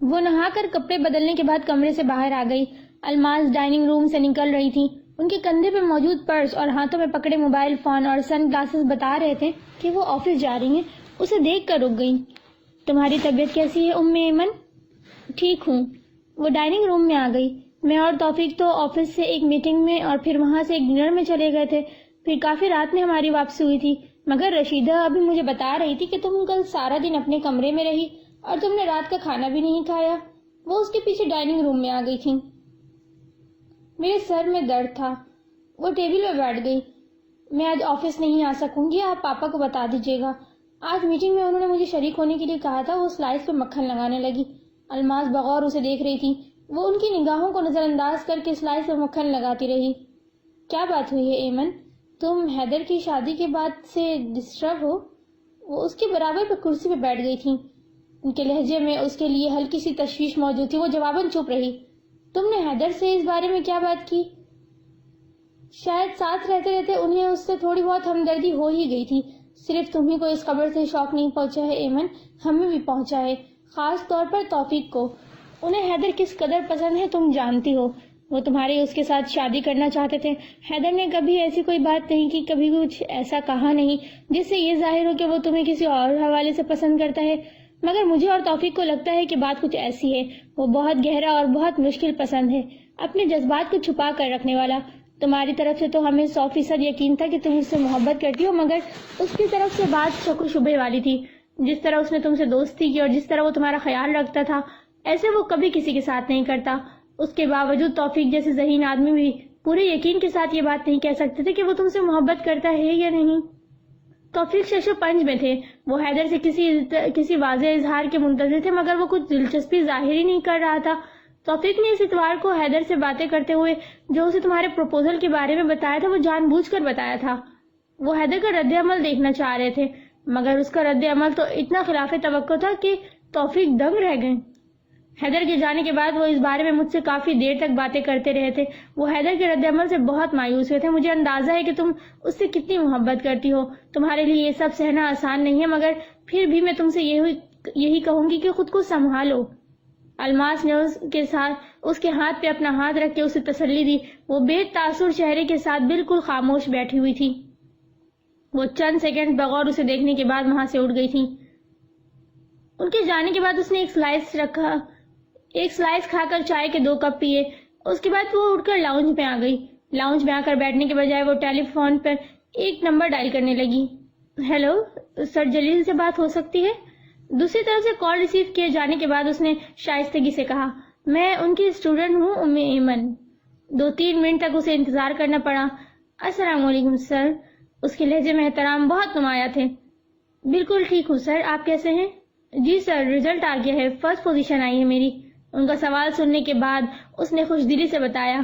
وہ نہا کر کپڑے بدلنے کے بعد کمرے سے باہر آ گئی۔ الماس ڈائننگ روم سے نکل رہی تھی۔ ان کے کندھے پہ موجود پرس اور ہاتھوں میں پکڑے موبائل فون اور سن گلاسز بتا رہے تھے کہ وہ آفس جا رہی ہیں۔ اسے دیکھ کر رک گئی۔ تمہاری طبیعت کیسی ہے ام ایمن؟ ٹھیک ہوں۔ وہ ڈائننگ روم میں آ گئی۔ میں اور توفیق تو آفس سے ایک میٹنگ میں اور پھر وہاں سے ایک ڈنر میں چلے گئے تھے، پھر کافی رات میں ہماری واپسی ہوئی تھی، مگر رشیدہ ابھی مجھے بتا رہی تھی کہ تم کل سارا دن اپنے کمرے میں رہی اور تم نے رات کا کھانا بھی نہیں کھایا۔ وہ اس کے پیچھے ڈائننگ روم میں آ گئی تھی۔ میرے سر میں درد تھا۔ وہ ٹیبل پہ بیٹھ گئی۔ میں آج آفس نہیں آ سکوں گی، آپ پاپا کو بتا دیجیے گا۔ آج میٹنگ میں انہوں نے مجھے شریک ہونے کے لیے کہا تھا۔ وہ سلائس پہ مکھن لگانے لگی۔ الماس بغور اسے دیکھ رہی تھی۔ وہ ان کی نگاہوں کو نظر انداز کر کے سلائس پہ مکھن لگاتی رہی۔ کیا بات ہوئی ہے ایمن؟ تم حیدر کی شادی کے بعد سے ڈسٹرب ہو؟ وہ اس کے برابر پہ کرسی پہ بیٹھ گئی تھی۔ ان کے لہجے میں اس کے لیے ہلکی سی تشویش موجود تھی۔ وہ جواباً چپ رہی۔ تم نے حیدر سے اس بارے میں کیا بات کی؟ شاید ساتھ رہتے رہتے انہیں اس سے تھوڑی بہت ہمدردی ہو ہی گئی تھی۔ صرف تمہیں کو اس خبر سے شوق نہیں پہنچا ہے ایمن، ہمیں بھی پہنچا ہے، خاص طور پر توفیق کو۔ انہیں حیدر کس قدر پسند ہے تم جانتی ہو۔ وہ تمہاری اس کے ساتھ شادی کرنا چاہتے تھے۔ حیدر نے کبھی ایسی کوئی بات نہیں کی، کبھی کچھ ایسا کہا نہیں جس سے یہ ظاہر ہو کہ وہ تمہیں کسی اور حوالے سے پسند کرتا ہے، مگر مجھے اور توفیق کو لگتا ہے کہ بات کچھ ایسی ہے۔ وہ بہت گہرا اور بہت مشکل پسند ہے، اپنے جذبات کو چھپا کر رکھنے والا۔ تمہاری طرف سے تو ہمیں 100% یقین تھا کہ تم اس سے محبت کرتی ہو، مگر اس کی طرف سے بات شک و شبہ والی تھی۔ جس طرح اس نے تم سے دوستی کی اور جس طرح وہ تمہارا خیال رکھتا تھا، ایسے وہ کبھی کسی کے ساتھ نہیں کرتا۔ اس کے باوجود توفیق جیسے ذہین آدمی بھی پورے یقین کے ساتھ یہ بات نہیں کہہ سکتے تھے کہ وہ تم سے محبت کرتا ہے یا نہیں۔ توفیق شش و پنج میں تھے۔ وہ حیدر سے کسی واضح اظہار کے منتظر تھے، مگر وہ کچھ دلچسپی ظاہر ہی نہیں کر رہا تھا۔ توفیق نے اس اتوار کو حیدر سے باتیں کرتے ہوئے جو اسے تمہارے پروپوزل کے بارے میں بتایا تھا، وہ جان بوجھ کر بتایا تھا۔ وہ حیدر کا رد عمل دیکھنا چاہ رہے تھے، مگر اس کا رد عمل تو اتنا خلاف توقع تھا کہ توفیق دنگ رہ گئے۔ حیدر کے جانے کے بعد وہ اس بارے میں مجھ سے کافی دیر تک باتیں کرتے رہے تھے۔ وہ حیدر کے رد عمل سے بہت مایوس ہوئے تھے۔ مجھے اندازہ ہے کہ تم اس سے کتنی محبت کرتی ہو۔ تمہارے لیے یہ سب سہنا آسان نہیں ہے، مگر پھر بھی میں تم سے یہی کہوں گی کہ خود کو سنبھالو۔ الماس نے اس کے ہاتھ پہ اپنا ہاتھ رکھ کے اسے تسلی دی۔ وہ بے تاثر چہرے کے ساتھ بالکل خاموش بیٹھی ہوئی تھی۔ وہ چند سیکنڈ بغور اسے دیکھنے کے بعد وہاں سے اٹھ گئی تھی۔ ان کے جانے کے بعد اس نے ایک سلائس کھا کر چائے کے 2 کپ پیے۔ اس کے بعد وہ اٹھ کر لاؤنج میں آ گئی۔ لاؤنج میں آ کر بیٹھنے کے بجائے وہ ٹیلی فون پر ایک نمبر ڈائل کرنے لگی۔ ہیلو سر، جلیل سے بات ہو سکتی ہے؟ دوسری طرف سے کال ریسیو کیے جانے کے بعد اس نے شائستگی سے کہا، میں ان کی اسٹوڈنٹ ہوں ام ایمن۔ 2-3 منٹ تک اسے انتظار کرنا پڑا۔ السلام علیکم سر۔ اس کے لہجے میں احترام بہت نمایاں تھے۔ بالکل ٹھیک ہوں سر، آپ کیسے ہیں؟ جی سر، رزلٹ آ گیا ہے، فرسٹ پوزیشن آئی ہے میری۔ ان کا سوال سننے کے بعد اس نے خوش دلی سے بتایا،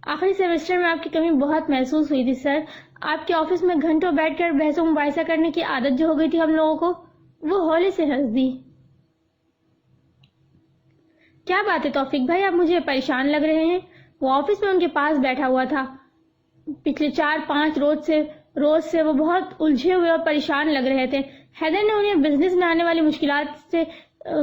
آخری سیمسٹر میں آپ کی کمی بہت محسوس ہوئی تھی سر۔ آپ کے آفس میں گھنٹوں بیٹھ کر بحث و مباحثہ کرنے کی عادت جو ہو گئی تھی ہم لوگوں کو۔ وہ ہولے سے ہنس دی۔ کیا بات ہے توفیق بھائی، آپ مجھے پریشان لگ رہے ہیں؟ وہ آفس میں ان کے پاس بیٹھا ہوا تھا۔ پچھلے 4-5 روز سے وہ بہت الجھے ہوئے اور پریشان لگ رہے تھے۔ حیدر نے انہیں بزنس میں آنے والی مشکلات سے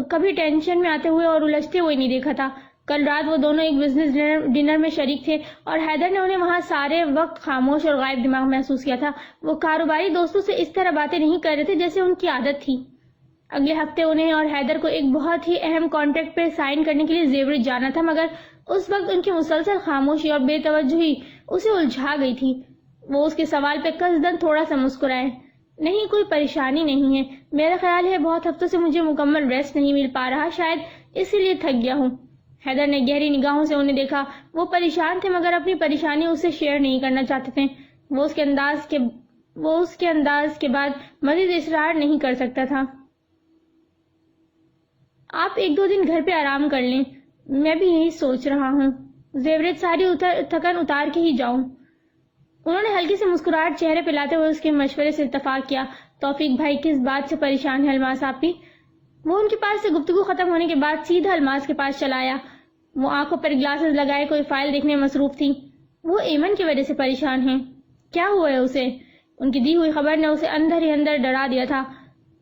کبھی ٹینشن میں آتے ہوئے اور الجھتے ہوئے نہیں دیکھا تھا۔ کل رات وہ دونوں ایک بزنس ڈنر میں شریک تھے اور حیدر نے انہیں وہاں سارے وقت خاموش اور غائب دماغ محسوس کیا تھا۔ وہ کاروباری دوستوں سے اس طرح باتیں نہیں کر رہے تھے جیسے ان کی عادت تھی۔ اگلے ہفتے انہیں اور حیدر کو ایک بہت ہی اہم کانٹریکٹ پہ سائن کرنے کے لیے زیورات جانا تھا، مگر اس وقت ان کی مسلسل خاموشی اور بے توجہی اسے الجھا گئی تھی۔ وہ اس کے سوال پہ قصداً تھوڑا سا مسکرائے۔ نہیں، کوئی پریشانی نہیں ہے، میرا خیال ہے بہت ہفتوں سے مجھے مکمل ریسٹ نہیں مل پا رہا، شاید اسی لیے تھک گیا ہوں۔ حیدر نے گہری نگاہوں سے انہیں دیکھا۔ وہ پریشان تھے مگر اپنی پریشانی اس سے شیئر نہیں کرنا چاہتے تھے۔ وہ اس کے انداز کے بعد مزید اصرار نہیں کر سکتا تھا۔ آپ 1-2 دن گھر پہ آرام کر لیں، میں بھی یہی سوچ رہا ہوں، زیورات ساری تھکن اتار کے ہی جاؤں۔ انہوں نے ہلکی سے مسکراہٹ چہرے پہ لاتے ہوئے اس کے مشورے سے اتفاق کیا۔ توفیق بھائی کس بات سے پریشان ہے الماس آپی؟ وہ ان کے پاس سے گفتگو ختم ہونے کے بعد سیدھا الماس کے پاس چلا آیا۔ وہ آنکھوں پر گلاسز لگائے کوئی فائل دیکھنے میں مصروف تھی۔ وہ ایمن کی وجہ سے پریشان ہیں۔ کیا ہوا ہے اسے؟ ان کی دی ہوئی خبر نے اسے اندر ہی اندر ڈرا دیا تھا۔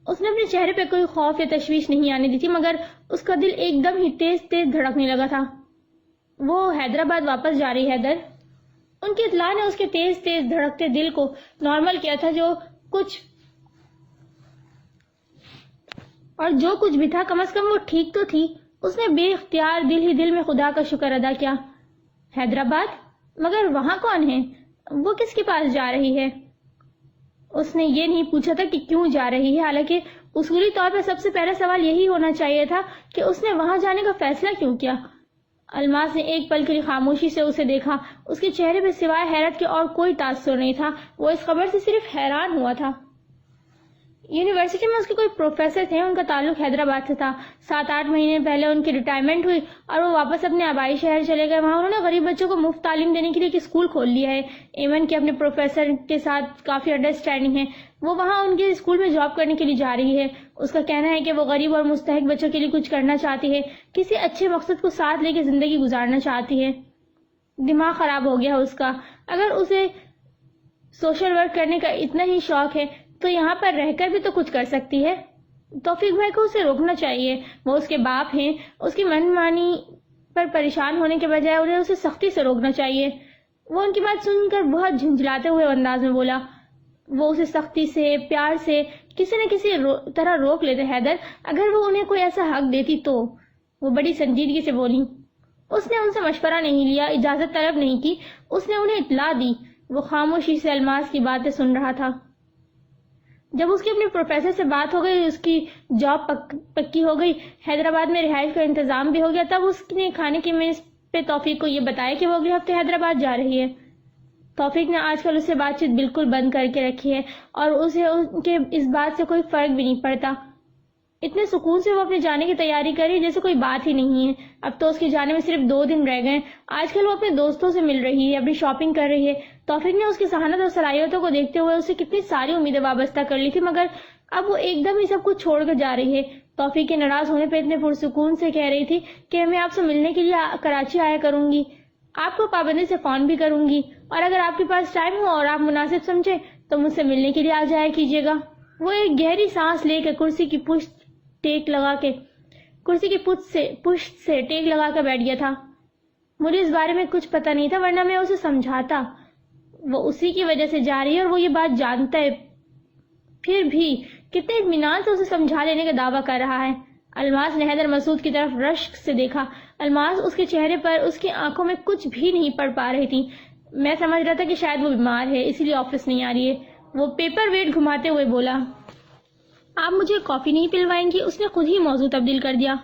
اس نے اپنے چہرے پہ کوئی خوف یا تشویش نہیں آنے دی تھی، مگر اس کا دل ایک دم ہی تیز تیز دھڑکنے لگا تھا۔ وہ حیدرآباد واپس جا رہی ہے حیدر۔ ان کی اطلاع نے اس کے تیز تیز دھڑکتے دل کو نارمل کیا تھا، جو کچھ بھی تھا کم از کم وہ ٹھیک تو تھی۔ اس نے بے اختیار دل ہی دل میں خدا کا شکر ادا کیا۔ حیدرآباد؟ مگر وہاں کون ہے؟ وہ کس کے پاس جا رہی ہے؟ اس نے یہ نہیں پوچھا تھا کہ کیوں جا رہی ہے، حالانکہ اصولی طور پر سب سے پہلا سوال یہی ہونا چاہیے تھا کہ اس نے وہاں جانے کا فیصلہ کیوں کیا۔ الماس نے ایک پل کے لیے خاموشی سے اسے دیکھا۔ اس کے چہرے پہ سوائے حیرت کے اور کوئی تاثر نہیں تھا۔ وہ اس خبر سے صرف حیران ہوا تھا۔ یونیورسٹی میں اس کے کوئی پروفیسر تھے، ان کا تعلق حیدرآباد سے تھا۔ 7-8 مہینے پہلے ان کی ریٹائرمنٹ ہوئی اور وہ واپس اپنے آبائی شہر چلے گئے۔ وہاں انہوں نے غریب بچوں کو مفت تعلیم دینے کے لیے ایک اسکول کھول لیا ہے۔ ایمن کے اپنے پروفیسر کے ساتھ کافی انڈرسٹینڈنگ ہے۔ وہ وہاں ان کے اسکول میں جاب کرنے کے لیے جا رہی ہے۔ اس کا کہنا ہے کہ وہ غریب اور مستحق بچوں کے لیے کچھ کرنا چاہتی ہے، کسی اچھے مقصد کو ساتھ لے کے زندگی گزارنا چاہتی ہے۔ دماغ خراب ہو گیا اس کا۔ اگر اسے سوشل ورک کرنے کا اتنا ہی شوق ہے تو یہاں پر رہ کر بھی تو کچھ کر سکتی ہے۔ توفیق بھائی کو اسے روکنا چاہیے، وہ اس کے باپ ہیں۔ اس کی من مانی پر پریشان ہونے کے بجائے انہیں اسے سختی سے روکنا چاہیے۔ وہ ان کی بات سن کر بہت جھنجھلاتے ہوئے انداز میں بولا۔ وہ اسے سختی سے، پیار سے، کسی نہ کسی طرح روک لیتے حیدر، اگر وہ انہیں کوئی ایسا حق دیتی تو۔ وہ بڑی سنجیدگی سے بولی۔ اس نے ان سے مشورہ نہیں لیا، اجازت طلب نہیں کی، اس نے انہیں اطلاع دی۔ وہ خاموشی سے الماس کی باتیں سن رہا تھا۔ جب اس کی اپنے پروفیسر سے بات ہو گئی، اس کی جاب پکی ہو گئی، حیدرآباد میں رہائش کا انتظام بھی ہو گیا، تب اس نے کھانے کی میز پہ توفیق کو یہ بتایا کہ وہ اگلے ہفتے حیدرآباد جا رہی ہے۔ توفیق نے آج کل اس سے بات چیت بالکل بند کر کے رکھی ہے اور اسے ان کے اس بات سے کوئی فرق بھی نہیں پڑتا۔ اتنے سکون سے وہ اپنے جانے کی تیاری کر رہی جیسے کوئی بات ہی نہیں ہے۔ اب تو اس کے جانے میں صرف 2 دن رہ گئے۔ آج کل وہ اپنے دوستوں سے مل رہی ہے، اپنی شاپنگ کر رہی ہے۔ توفیق نے اس کی ذہانت اور صلاحیتوں کو دیکھتے ہوئے اسے کتنی ساری امیدیں وابستہ کر لی تھی، مگر اب وہ ایک دم ہی سب کچھ چھوڑ کر جا رہی ہے۔ توفیق کے ناراض ہونے پہ اتنے پرسکون سے کہہ رہی تھی کہ میں آپ سے ملنے کے لیے کراچی آیا کروں گی، آپ کو پابندی سے فون بھی کروں گی، اور اگر آپ کے پاس ٹائم ہو اور آپ مناسب سمجھے تو مجھ سے ملنے کے لیے آ جایا کیجیے گا۔ وہ ایک گہری سانس لے کر کرسی کی پشت سے ٹیک لگا کر بیٹھ گیا تھا۔ مجھے اس بارے میں کچھ پتہ نہیں تھا، ورنہ میں اسے سمجھاتا۔ وہ اسی کی وجہ سے جا رہی ہے اور وہ یہ بات جانتا ہے، پھر بھی کتنے اطمینان سے اسے سمجھا لینے کا دعویٰ کر رہا ہے۔ الماس نے حیدر مسعود کی طرف رشک سے دیکھا۔ الماس اس کے چہرے پر، اس کی آنکھوں میں کچھ بھی نہیں پڑھ پا رہی تھی۔ میں سمجھ رہا تھا کہ شاید وہ بیمار ہے، اسی لیے آفس نہیں آ رہی ہے۔ وہ پیپر ویٹ گھماتے ہوئے بولا۔ آپ مجھے کافی نہیں پلوائیں گی؟ اس نے خود ہی موضوع تبدیل کر دیا۔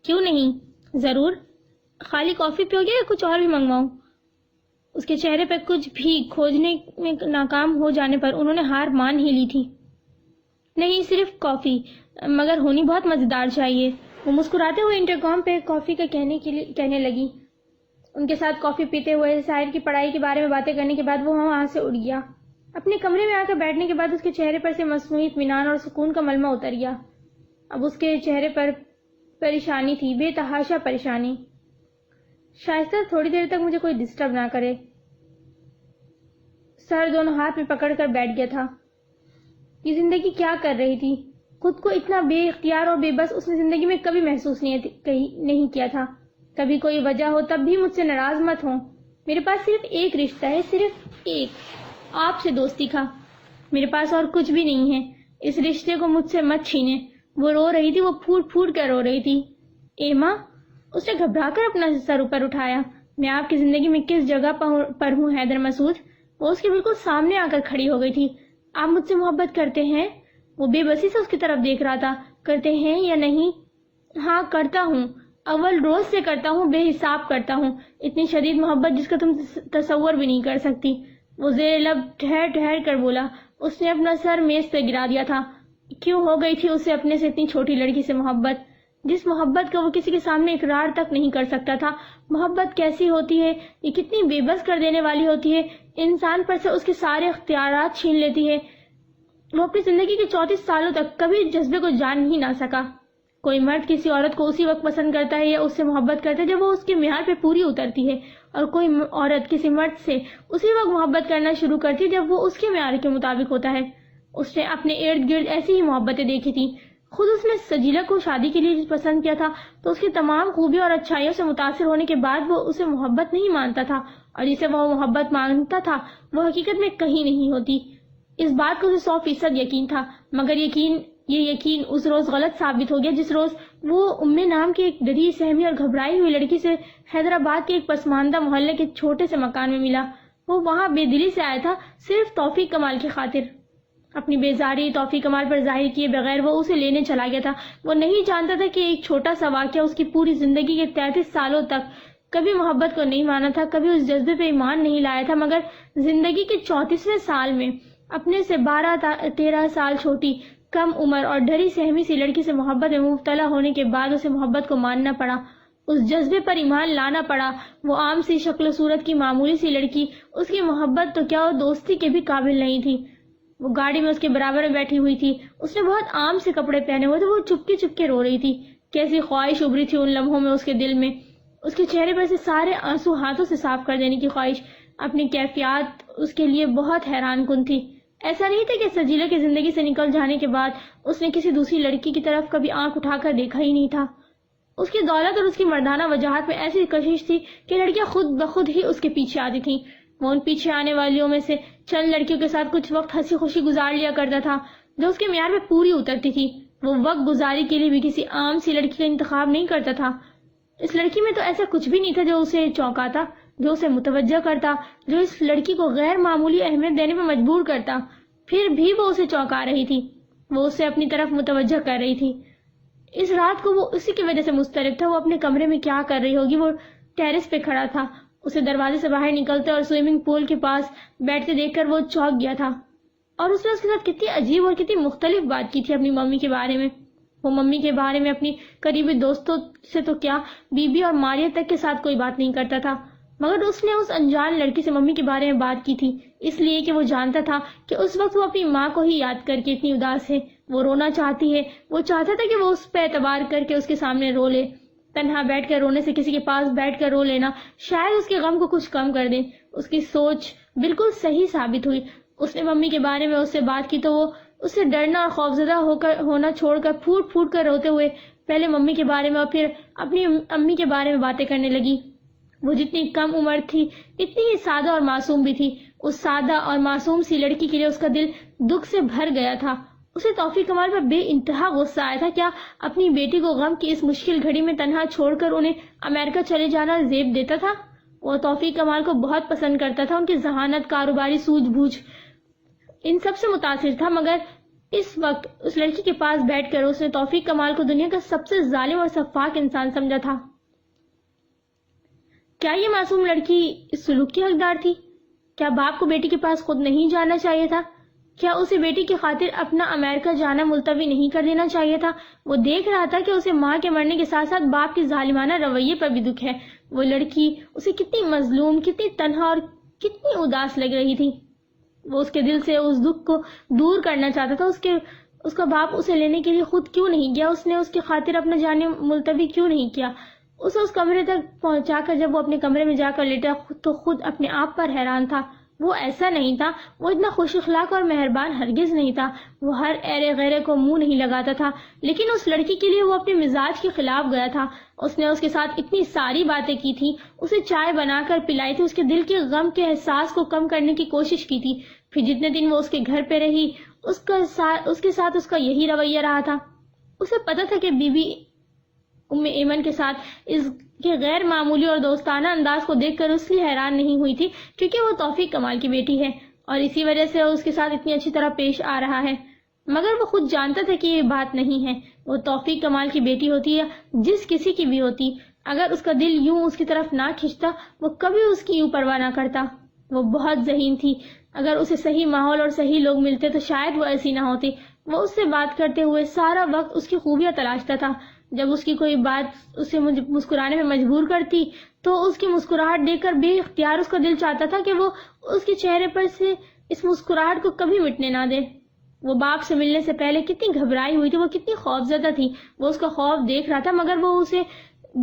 کیوں نہیں، ضرور۔ خالی کافی پیو گے یا کچھ اور بھی منگواؤں؟ اس کے چہرے پہ کچھ بھی کھوجنے میں ناکام ہو جانے پر انہوں نے ہار مان ہی لی تھی۔ نہیں، صرف کافی، مگر ہونی بہت مزیدار چاہیے۔ وہ مسکراتے ہوئے انٹرکام پہ کافی کا کہنے لگی۔ ان کے ساتھ کافی پیتے ہوئے ساحر کی پڑھائی کے بارے میں باتیں کرنے کے بعد وہ وہاں سے اٹھ گیا۔ اپنے کمرے میں آ کر بیٹھنے کے بعد اس کے چہرے پر سے مصنوعی اطمینان اور سکون کا ملمہ اتر گیا۔ اب اس کے چہرے پر پریشانی تھی، بے تحاشا پریشانی۔ شائستہ تھوڑی دیر تک مجھے کوئی ڈسٹرب نہ کرے۔ سر دونوں ہاتھ میں پکڑ کر بیٹھ گیا تھا۔ یہ زندگی کیا کر رہی تھی؟ خود کو اتنا بے اختیار اور بے بس اس نے زندگی میں کبھی محسوس نہیں کیا تھا۔ کبھی کوئی وجہ ہو تب بھی مجھ سے ناراض مت ہو۔ میرے پاس صرف ایک رشتہ ہے، صرف ایک، آپ سے دوستی کا۔ میرے پاس اور کچھ بھی نہیں ہے۔ اس رشتے کو مجھ سے مت چھینے۔ وہ رو رہی تھی، وہ پھوٹ پھوٹ کر رو رہی تھی۔ ایما، اس نے گھبرا کر اپنا سر اوپر اٹھایا۔ میں آپ کی زندگی میں کس جگہ پر ہوں حیدر مسعود؟ وہ اس کے بالکل سامنے آ کر کھڑی ہو گئی تھی۔ آپ مجھ سے محبت کرتے ہیں؟ وہ بے بسی سے اس کی طرف دیکھ رہا تھا۔ کرتے ہیں یا نہیں؟ ہاں، کرتا ہوں، اول روز سے کرتا ہوں، بے حساب کرتا ہوں، اتنی شدید محبت جس کا تم تصور بھی نہیں کر سکتی۔ وہ زیر لب ٹھہر ٹھہر کر بولا۔ اس نے اپنا سر میز پہ گرا دیا تھا۔ کیوں ہو گئی تھی اسے اپنے سے اتنی چھوٹی لڑکی سے محبت، جس محبت کا وہ کسی کے سامنے اقرار تک نہیں کر سکتا تھا؟ محبت کیسی ہوتی ہے؟ یہ کتنی بے بس کر دینے والی ہوتی ہے، انسان پر سے اس کے سارے اختیارات چھین لیتی ہے۔ وہ اپنی زندگی کے 34 سالوں تک کبھی جذبے کو جان ہی نہ سکا۔ کوئی مرد کسی عورت کو اسی وقت پسند کرتا ہے یا اس سے محبت کرتا ہے جب وہ اس کے معیار پہ پوری اترتی ہے، اور کوئی عورت کسی مرد سے اسی وقت محبت کرنا شروع کرتی ہے جب وہ اس کے معیار کے مطابق ہوتا ہے۔ اس نے اپنے ارد گرد ایسی ہی محبتیں دیکھی تھی. خود اس نے سجیلہ کو شادی کے لیے پسند کیا تھا تو اس کی تمام خوبیوں اور اچھائیوں سے متاثر ہونے کے بعد وہ اسے محبت نہیں مانتا تھا، اور جسے وہ محبت مانتا تھا وہ حقیقت میں کہیں نہیں ہوتی. اس بات کو اسے 100% یقین تھا، مگر یہ یقین اس روز غلط ثابت ہو گیا جس روز وہ ام نام کی ایک ڈری سہمی اور گھبرائی ہوئی لڑکی سے حیدرآباد کے ایک پسماندہ محلے کے چھوٹے سے مکان میں ملا. وہ وہاں بے دلی سے آیا تھا، صرف توفیق کمال کی خاطر. اپنی بیزاری توفیق کمال پر ظاہر کیے بغیر وہ اسے لینے چلا گیا تھا. وہ نہیں جانتا تھا کہ ایک چھوٹا سا واقعہ اس کی پوری زندگی کے 33 سالوں تک کبھی محبت کو نہیں مانا تھا، کبھی اس جذبے پہ ایمان نہیں لایا تھا، مگر زندگی کے 34ویں سال میں اپنے سے 12-13 سال چھوٹی، کم عمر اور ڈری سہمی سی لڑکی سے محبت میں مبتلا ہونے کے بعد اسے محبت کو ماننا پڑا، اس جذبے پر ایمان لانا پڑا. وہ عام سی شکل و صورت کی معمولی سی لڑکی اس کی محبت تو کیا وہ دوستی کے بھی قابل نہیں تھی. وہ گاڑی میں اس کے برابر میں بیٹھی ہوئی تھی، اس نے بہت عام سے کپڑے پہنے ہوئے تھے. وہ چپ کے رو رہی تھی. کیسی خواہش ابری تھی ان لمحوں میں اس کے دل میں، اس کے چہرے پر سے سارے آنسو ہاتھوں سے صاف کر دینے کی خواہش. اپنی کیفیات اس کے لیے بہت حیران کن تھی. ایسا نہیں تھا کہ سجیلہ کی زندگی سے نکل جانے کے بعد اس نے کسی دوسری لڑکی کی طرف کبھی آنکھ اٹھا کر دیکھا ہی نہیں تھا. اس کی دولت اور اس کی مردانہ وجاہت میں ایسی کشش تھی کہ لڑکیاں خود بخود ہی اس کے پیچھے آتی تھیں. وہ ان پیچھے آنے والیوں میں سے چند لڑکیوں کے ساتھ کچھ وقت ہنسی خوشی گزار لیا کرتا تھا جو اس کے معیار میں پوری اترتی تھی. وہ وقت گزاری کے لیے بھی کسی عام سی لڑکی کا انتخاب نہیں کرتا تھا. اس لڑکی میں تو ایسا کچھ بھی نہیں تھا جو اسے چونکاتا، جو اسے متوجہ کرتا، جو اس لڑکی کو غیر معمولی اہمیت دینے میں مجبور کرتا. پھر بھی وہ اسے چونکا رہی تھی، وہ اسے اپنی طرف متوجہ کر رہی تھی. اس رات کو وہ اسی کی وجہ سے مضطرب تھا. وہ اپنے کمرے میں کیا کر رہی ہوگی؟ وہ ٹیرس پہ کھڑا تھا. اسے دروازے سے باہر نکلتے اور سوئمنگ پول کے پاس بیٹھتے دیکھ کر وہ چونک گیا تھا. اور اس نے اس کے ساتھ کتنی عجیب اور کتنی مختلف بات کی تھی اپنی ممی کے بارے میں. وہ ممی کے بارے میں اپنی قریبی دوستوں سے تو کیا، بی بی اور ماریہ تک کے ساتھ کوئی بات نہیں کرتا تھا، مگر اس نے اس انجان لڑکی سے ممی کے بارے میں بات کی تھی، اس لیے کہ وہ جانتا تھا کہ اس وقت وہ اپنی ماں کو ہی یاد کر کے اتنی اداس ہے. وہ رونا چاہتی ہے. وہ چاہتا تھا کہ وہ اس پہ اعتبار کر کے اس کے سامنے رو لے. تنہا بیٹھ کر رونے سے کسی کے پاس بیٹھ کر رو لینا شاید اس کے غم کو کچھ کم کر دے. اس کی سوچ بالکل صحیح ثابت ہوئی. اس نے ممی کے بارے میں اس سے بات کی تو وہ اس سے ڈرنا اور خوفزدہ ہونا چھوڑ کر پھوٹ پھوٹ کر روتے ہوئے پہلے ممی کے بارے میں اور پھر اپنی امی کے بارے میں باتیں کرنے لگی. وہ جتنی کم عمر تھی اتنی ہی سادہ اور معصوم بھی تھی. اس سادہ اور معصوم سی لڑکی کے لیے اس کا دل دکھ سے بھر گیا تھا. اسے توفیق کمال پر بے انتہا غصہ آیا تھا. کیا اپنی بیٹی کو غم کی اس مشکل گھڑی میں تنہا چھوڑ کر انہیں امریکہ چلے جانا زیب دیتا تھا؟ وہ توفیق کمال کو بہت پسند کرتا تھا. ان کی ذہانت، کاروباری سوجھ بوجھ ان سب سے متاثر تھا، مگر اس وقت اس لڑکی کے پاس بیٹھ کر اس نے توفیق کمال کو دنیا کا سب سے ظالم اور سفاک انسان سمجھا تھا. کیا یہ معصوم لڑکی اس سلوک کی حقدار تھی؟ کیا باپ کو بیٹی کے پاس خود نہیں جانا چاہیے تھا؟ کیا اسے بیٹی کی خاطر اپنا امریکہ جانا ملتوی نہیں کر دینا چاہیے تھا؟ وہ دیکھ رہا تھا کہ اسے ماں کے مرنے کے ساتھ ساتھ باپ کے ظالمانہ رویے پر بھی دکھ ہے. وہ لڑکی اسے کتنی مظلوم، کتنی تنہا اور کتنی اداس لگ رہی تھی. وہ اس کے دل سے اس دکھ کو دور کرنا چاہتا تھا. اس کا باپ اسے لینے کے لیے خود کیوں نہیں گیا؟ اس نے اس کی خاطر اپنا جانے ملتوی کیوں نہیں کیا؟ اسے اس کمرے تک پہنچا کر جب وہ اپنے کمرے میں جا کر لیٹا تو خود اپنے آپ پر حیران تھا. وہ ایسا نہیں تھا. وہ اتنا خوش اخلاق اور مہربان ہرگز نہیں تھا. وہ ہر ایرے غیرے کو منہ نہیں لگاتا تھا، لیکن اس لڑکی کے لیے وہ اپنے مزاج کے خلاف گیا تھا. اس نے اس کے ساتھ اتنی ساری باتیں کی تھی، اسے چائے بنا کر پلائی تھی، اس کے دل کے غم کے احساس کو کم کرنے کی کوشش کی تھی. پھر جتنے دن وہ اس کے گھر پہ رہی اس کے ساتھ اس کا یہی رویہ رہا تھا. اسے پتا تھا کہ بی بی ام ایمن کے ساتھ اس کے غیر معمولی اور دوستانہ انداز کو دیکھ کر اس لیے حیران نہیں ہوئی تھی کیونکہ وہ توفیق کمال کی بیٹی ہے اور اسی وجہ سے اس کے ساتھ اتنی اچھی طرح پیش آ رہا ہے. مگر وہ خود جانتا تھا کہ یہ بات نہیں ہے. وہ توفیق کمال کی بیٹی ہوتی ہے، جس کسی کی بھی ہوتی، اگر اس کا دل یوں اس کی طرف نہ کھنچتا وہ کبھی اس کی یوں پرواہ نہ کرتا. وہ بہت ذہین تھی. اگر اسے صحیح ماحول اور صحیح لوگ ملتے تو شاید وہ ایسی نہ ہوتی. وہ اس سے بات کرتے ہوئے سارا وقت اس کی خوبیاں تلاشتا تھا. جب اس کی کوئی بات اسے مسکرانے میں مجبور کرتی تو اس کی مسکراہٹ دیکھ کر بے اختیار اس کا دل چاہتا تھا کہ وہ اس کے چہرے پر سے اس مسکراہٹ کو کبھی مٹنے نہ دے. وہ باپ سے ملنے سے پہلے کتنی گھبرائی ہوئی تھی، وہ کتنی خوفزدہ تھی. وہ اس کا خوف دیکھ رہا تھا مگر وہ اسے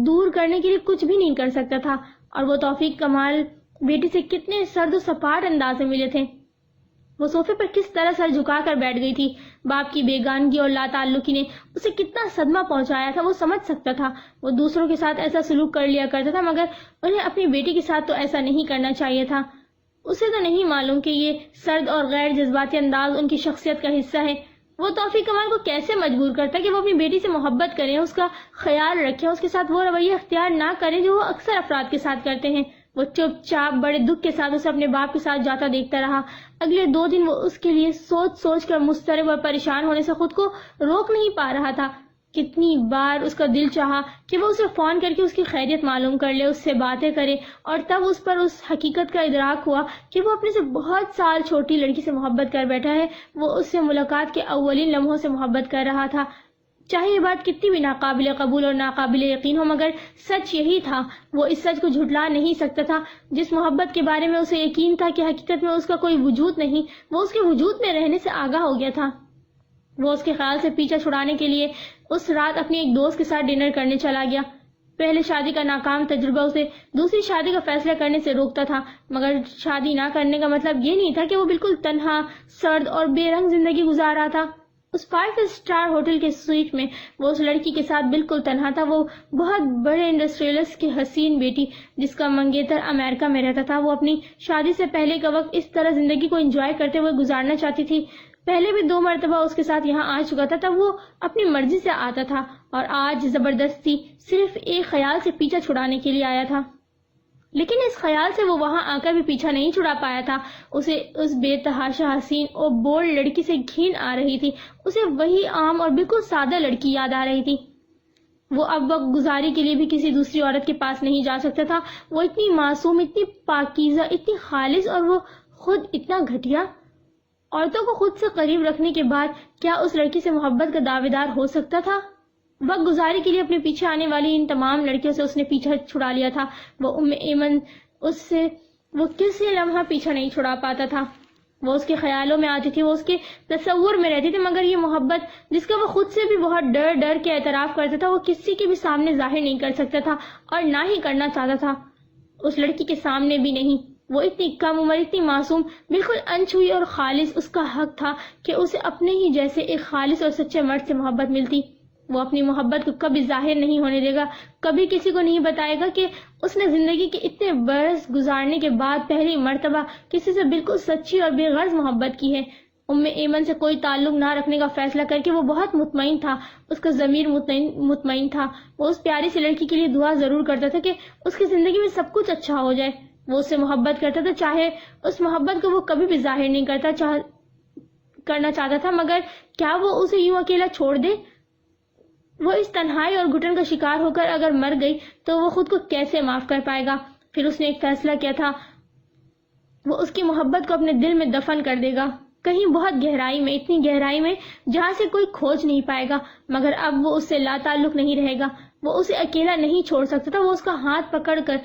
دور کرنے کے لیے کچھ بھی نہیں کر سکتا تھا. اور وہ توفیق کمال بیٹی سے کتنے سرد و سپاٹ انداز میں ملے تھے. وہ صوفے پر کس طرح سر جھکا کر بیٹھ گئی تھی. باپ کی بیگانگی اور لا تعلقی نے اسے کتنا صدمہ پہنچایا تھا وہ سمجھ سکتا تھا. وہ دوسروں کے ساتھ ایسا سلوک کر لیا کرتا تھا مگر انہیں اپنی بیٹی کے ساتھ تو ایسا نہیں کرنا چاہیے تھا. اسے تو نہیں معلوم کہ یہ سرد اور غیر جذباتی انداز ان کی شخصیت کا حصہ ہے. وہ توفیق کمال کو کیسے مجبور کرتا کہ وہ اپنی بیٹی سے محبت کریں، اس کا خیال رکھیں، اس کے ساتھ وہ رویہ اختیار نہ کریں جو وہ اکثر افراد کے ساتھ کرتے ہیں. وہ چپ چاپ بڑے دکھ کے ساتھ اسے اپنے باپ کے ساتھ جاتا دیکھتا رہا. اگلے 2 دن وہ اس کے لیے سوچ سوچ کر مضطرب اور پریشان ہونے سے خود کو روک نہیں پا رہا تھا. کتنی بار اس کا دل چاہا کہ وہ اسے فون کر کے اس کی خیریت معلوم کر لے، اس سے باتیں کرے، اور تب اس پر اس حقیقت کا ادراک ہوا کہ وہ اپنے سے بہت سال چھوٹی لڑکی سے محبت کر بیٹھا ہے. وہ اس سے ملاقات کے اولین لمحوں سے محبت کر رہا تھا. چاہے یہ بات کتنی بھی ناقابل قبول اور ناقابل یقین ہو مگر سچ یہی تھا. وہ اس سچ کو جھٹلا نہیں سکتا تھا. جس محبت کے بارے میں اسے یقین تھا کہ حقیقت میں اس کا کوئی وجود نہیں، وہ اس کے وجود میں رہنے سے آگاہ ہو گیا تھا. وہ اس کے خیال سے پیچھا چھڑانے کے لیے اس رات اپنی ایک دوست کے ساتھ ڈنر کرنے چلا گیا. پہلے شادی کا ناکام تجربہ اسے دوسری شادی کا فیصلہ کرنے سے روکتا تھا، مگر شادی نہ کرنے کا مطلب یہ نہیں تھا کہ وہ بالکل تنہا، سرد اور بے رنگ زندگی گزار رہا تھا. اس 5 اسٹار ہوٹل کے سویٹ میں وہ اس لڑکی کے ساتھ بالکل تنہا تھا. وہ بہت بڑے انڈسٹریلسٹ کی حسین بیٹی جس کا منگیتر امریکہ میں رہتا تھا. وہ اپنی شادی سے پہلے کا وقت اس طرح زندگی کو انجوائے کرتے ہوئے گزارنا چاہتی تھی. پہلے بھی 2 مرتبہ اس کے ساتھ یہاں آ چکا تھا، تب وہ اپنی مرضی سے آتا تھا اور آج زبردستی صرف ایک خیال سے پیچھا چھڑانے کے لیے آیا تھا. لیکن اس خیال سے وہ وہاں آ کر بھی پیچھا نہیں چھڑا پایا تھا. اسے اس بے تحاشا حسین اور بولڈ لڑکی سے گھن آ رہی تھی. اسے وہی عام اور بالکل سادہ لڑکی یاد آ رہی تھی. وہ اب وقت گزاری کے لیے بھی کسی دوسری عورت کے پاس نہیں جا سکتا تھا. وہ اتنی معصوم، اتنی پاکیزہ، اتنی خالص، اور وہ خود اتنا گھٹیا. عورتوں کو خود سے قریب رکھنے کے بعد کیا اس لڑکی سے محبت کا دعوے دار ہو سکتا تھا؟ وقت گزاری کے لیے اپنے پیچھے آنے والی ان تمام لڑکیوں سے اس نے پیچھا چھڑا لیا تھا. وہ ایمن اس سے وہ کسی لمحہ پیچھا نہیں چھڑا پاتا تھا. وہ اس کے خیالوں میں آتی تھی، وہ اس کے تصور میں رہتی تھی، مگر یہ محبت جس کا وہ خود سے بھی بہت ڈر ڈر کے اعتراف کرتا تھا، وہ کسی کے بھی سامنے ظاہر نہیں کر سکتا تھا اور نہ ہی کرنا چاہتا تھا. اس لڑکی کے سامنے بھی نہیں. وہ اتنی کم عمر، اتنی معصوم، بالکل انچھوئی اور خالص. اس کا حق تھا کہ اسے اپنے ہی جیسے ایک خالص اور سچے مرد سے محبت ملتی. وہ اپنی محبت کو کبھی ظاہر نہیں ہونے دے گا، کبھی کسی کو نہیں بتائے گا کہ اس نے زندگی کے اتنے برس گزارنے کے بعد پہلی مرتبہ کسی سے بالکل سچی اور بے غرض محبت کی ہے. ایمن سے کوئی تعلق نہ رکھنے کا فیصلہ کر کے وہ بہت مطمئن تھا. اس کا ضمیر مطمئن تھا. وہ اس پیاری سی لڑکی کے لیے دعا ضرور کرتا تھا کہ اس کی زندگی میں سب کچھ اچھا ہو جائے. وہ اس سے محبت کرتا تھا، چاہے اس محبت کو وہ کبھی بھی ظاہر نہیں کرنا چاہتا تھا، مگر کیا وہ اسے یوں اکیلا چھوڑ دے؟ وہ اس تنہائی اور گھٹن کا شکار ہو کر اگر مر گئی تو وہ خود کو کیسے معاف کر پائے گا؟ پھر اس نے ایک فیصلہ کیا تھا، وہ اس کی محبت کو اپنے دل میں دفن کر دے گا، کہیں بہت گہرائی میں، اتنی گہرائی میں جہاں سے کوئی کھوج نہیں پائے گا. مگر اب وہ اس سے لا تعلق نہیں رہے گا. وہ اسے اکیلا نہیں چھوڑ سکتا تھا. وہ اس کا ہاتھ پکڑ کر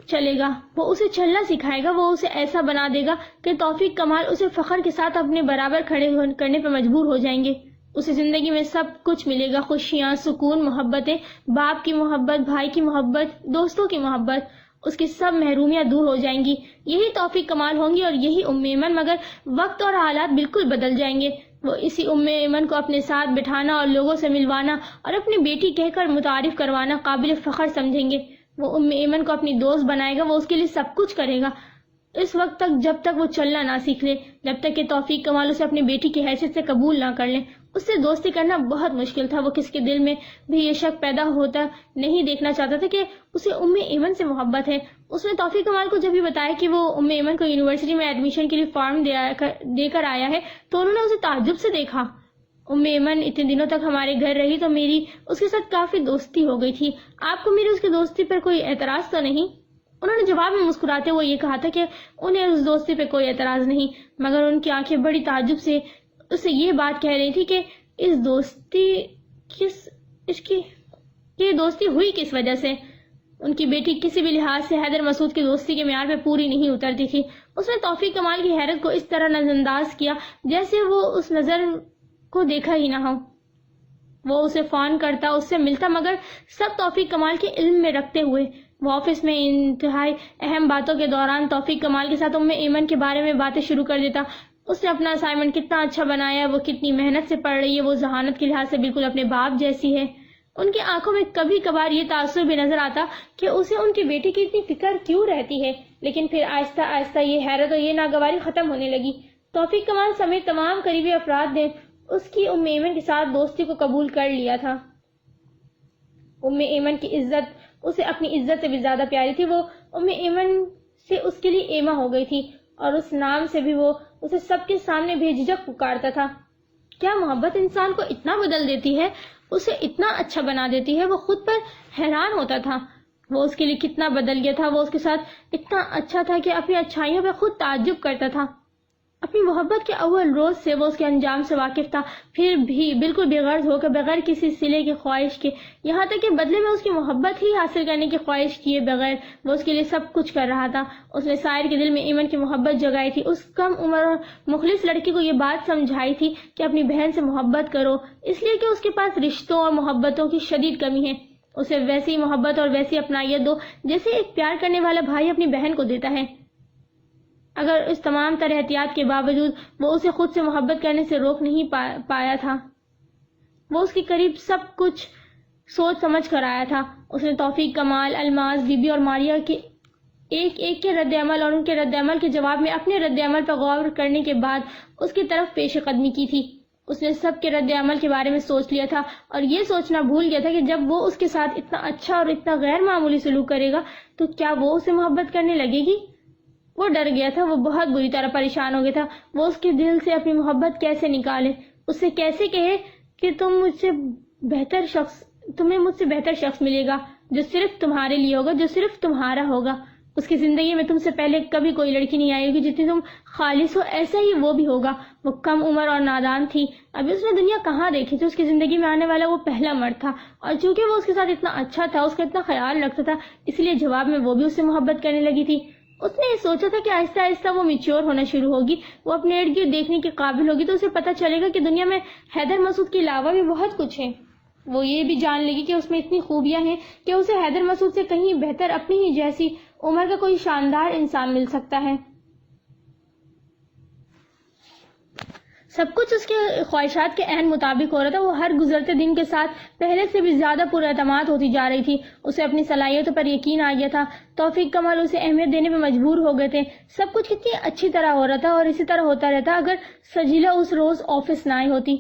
چلے گا، وہ اسے چلنا سکھائے گا، وہ اسے ایسا بنا دے گا کہ توفیق کمال اسے فخر کے ساتھ اپنے برابر کھڑے کرنے پر مجبور ہو جائیں گے. اسے زندگی میں سب کچھ ملے گا، خوشیاں، سکون، محبتیں، باپ کی محبت، بھائی کی محبت، دوستوں کی محبت. اس کی سب محرومیاں دور ہو جائیں گی. یہی توفیق کمال ہوں گی اور یہی ایمن. مگر وقت اور حالات بالکل بدل جائیں گے. وہ اسی ایمن کو اپنے ساتھ بٹھانا اور لوگوں سے ملوانا اور اپنی بیٹی کہہ کر متعارف کروانا قابل فخر سمجھیں گے. وہ ایمن کو اپنی دوست بنائے گا، وہ اس کے لیے سب کچھ کرے گا اس وقت تک جب تک وہ چلنا نہ سیکھ لے، جب تک کہ توفیق کمال اسے اپنی بیٹی کی حیثیت سے قبول نہ کر لیں. اس سے دوستی کرنا بہت مشکل تھا. وہ کسی کے دل میں بھی یہ شک پیدا ہوتا نہیں دیکھنا چاہتا تھا کہ اسے ایمن سے محبت ہے. اس نے توفیق کمال کو جب یہ بتایا کہ وہ ایمن کو یونیورسٹی میں ایڈمیشن کے لیے فارم دے کر آیا ہے تو انہوں نے اسے تعجب سے دیکھا. ایمن اتنے دنوں تک ہمارے گھر رہی تو میری اس کے ساتھ کافی دوستی ہو گئی تھی. آپ کو میری اس کی دوستی پر کوئی اعتراض تو نہیں؟ انہوں نے جواب میں مسکراتے ہوئے یہ کہا تھا کہ انہیں اس دوستی پہ کوئی اعتراض نہیں، مگر ان کی آنکھیں بڑی تعجب سے اس سے یہ بات کہہ رہی تھی کہ اس دوستی ہوئی کس وجہ سے. ان کی بیٹی کسی بھی لحاظ سے حیدر مسعود کی دوستی کے معیار پہ پوری نہیں اترتی تھی. اس نے توفیق کمال کی حیرت کو اس طرح نظر انداز کیا جیسے وہ اس نظر کو دیکھا ہی نہ ہو. وہ اسے فون کرتا، اس سے ملتا، مگر سب توفیق کمال کے علم میں رکھتے ہوئے. وہ آفس میں انتہائی اہم باتوں کے دوران توفیق کمال کے ساتھ ایمن کے بارے میں باتیں شروع کر دیتا. اس نے اپنا اسائنمنٹ کتنا اچھا بنایا، وہ کتنی محنت سے پڑھ رہی ہے، وہ ذہانت کے لحاظ سے بالکل اپنے باپ جیسی ہے. ان کی آنکھوں میں کبھی کبھار یہ تاثر بھی نظر آتا کہ اسے ان کی بیٹی کی اتنی فکر کیوں رہتی ہے، لیکن پھر آہستہ آہستہ یہ حیرت اور یہ ناگواری ختم ہونے لگی. توفیق کمال سمیت تمام قریبی افراد نے اس کی ایمن کے ساتھ دوستی کو قبول کر لیا تھا. ایمن کی عزت اسے اپنی عزت سے بھی زیادہ پیاری تھی. وہ ایمن سے اس کے لیے ایما ہو گئی تھی اور اس نام سے بھی وہ اسے سب کے سامنے بے جھجک پکارتا تھا. کیا محبت انسان کو اتنا بدل دیتی ہے، اسے اتنا اچھا بنا دیتی ہے. وہ خود پر حیران ہوتا تھا. وہ اس کے لیے کتنا بدل گیا تھا. وہ اس کے ساتھ اتنا اچھا تھا کہ اپنی اچھائیوں پہ خود تعجب کرتا تھا. اپنی محبت کے اول روز سے وہ اس کے انجام سے واقف تھا، پھر بھی بالکل بے غرض ہو کر، بغیر کسی صلے کی خواہش کے، یہاں تک کہ بدلے میں اس کی محبت ہی حاصل کرنے کی خواہش کیے بغیر وہ اس کے لیے سب کچھ کر رہا تھا. اس نے سائر کے دل میں ایمن کی محبت جگائی تھی. اس کم عمر اور مخلص لڑکی کو یہ بات سمجھائی تھی کہ اپنی بہن سے محبت کرو، اس لیے کہ اس کے پاس رشتوں اور محبتوں کی شدید کمی ہے. اسے ویسی محبت اور ویسی اپنائیت دو جیسے ایک پیار کرنے والا بھائی اپنی بہن کو دیتا ہے. اگر اس تمام تر احتیاط کے باوجود وہ اسے خود سے محبت کرنے سے روک نہیں پایا تھا. وہ اس کے قریب سب کچھ سوچ سمجھ کر آیا تھا. اس نے توفیق کمال، الماس، بی بی اور ماریا کے ایک کے رد عمل اور ان کے رد عمل کے جواب میں اپنے رد عمل پر غور کرنے کے بعد اس کی طرف پیش قدمی کی تھی. اس نے سب کے رد عمل کے بارے میں سوچ لیا تھا اور یہ سوچنا بھول گیا تھا کہ جب وہ اس کے ساتھ اتنا اچھا اور اتنا غیر معمولی سلوک کرے گا تو کیا وہ اسے محبت کرنے لگے گی. وہ ڈر گیا تھا. وہ بہت بری طرح پریشان ہو گیا تھا. وہ اس کے دل سے اپنی محبت کیسے نکالے، اسے کیسے کہے کہ تمہیں مجھ سے بہتر شخص ملے گا جو صرف تمہارے لیے ہوگا، جو صرف تمہارا ہوگا. اس کی زندگی میں تم سے پہلے کبھی کوئی لڑکی نہیں آئی ہوگی جتنی تم خالص ہو، ایسا ہی وہ بھی ہوگا. وہ کم عمر اور نادان تھی. ابھی اس نے دنیا کہاں دیکھی تھی. اس کی زندگی میں آنے والا وہ پہلا مرد تھا اور چونکہ وہ اس کے ساتھ اتنا اچھا تھا، اس کا اتنا خیال رکھتا تھا، اس لیے جواب میں وہ بھی اس سے محبت کرنے لگی تھی. اس نے یہ سوچا تھا کہ آہستہ آہستہ وہ میچور ہونا شروع ہوگی، وہ اپنے ارد گرد دیکھنے کے قابل ہوگی تو اسے پتہ چلے گا کہ دنیا میں حیدر مسعود کے علاوہ بھی بہت کچھ ہے. وہ یہ بھی جان لے گی کہ اس میں اتنی خوبیاں ہیں کہ اسے حیدر مسعود سے کہیں بہتر اپنی ہی جیسی عمر کا کوئی شاندار انسان مل سکتا ہے. سب کچھ اس کے خواہشات کے عین مطابق ہو رہا تھا. وہ ہر گزرتے دن کے ساتھ پہلے سے بھی زیادہ پر اعتماد ہوتی جا رہی تھی. اسے اپنی صلاحیتوں پر یقین آ گیا تھا. توفیق کمال اسے اہمیت دینے پہ مجبور ہو گئے تھے. سب کچھ کتنی اچھی طرح ہو رہا تھا اور اسی طرح ہوتا رہتا اگر سجیلا اس روز آفس نہ آئی ہوتی.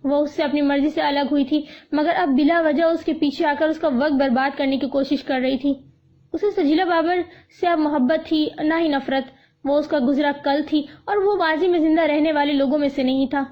وہ اس سے اپنی مرضی سے الگ ہوئی تھی مگر اب بلا وجہ اس کے پیچھے آ کر اس کا وقت برباد کرنے کی کوشش کر رہی تھی. اسے سجیلا بابر سے اب محبت تھی نہ ہی نفرت. وہ اس کا گزرا کل تھی اور وہ ماضی میں زندہ رہنے والے لوگوں میں سے نہیں تھا.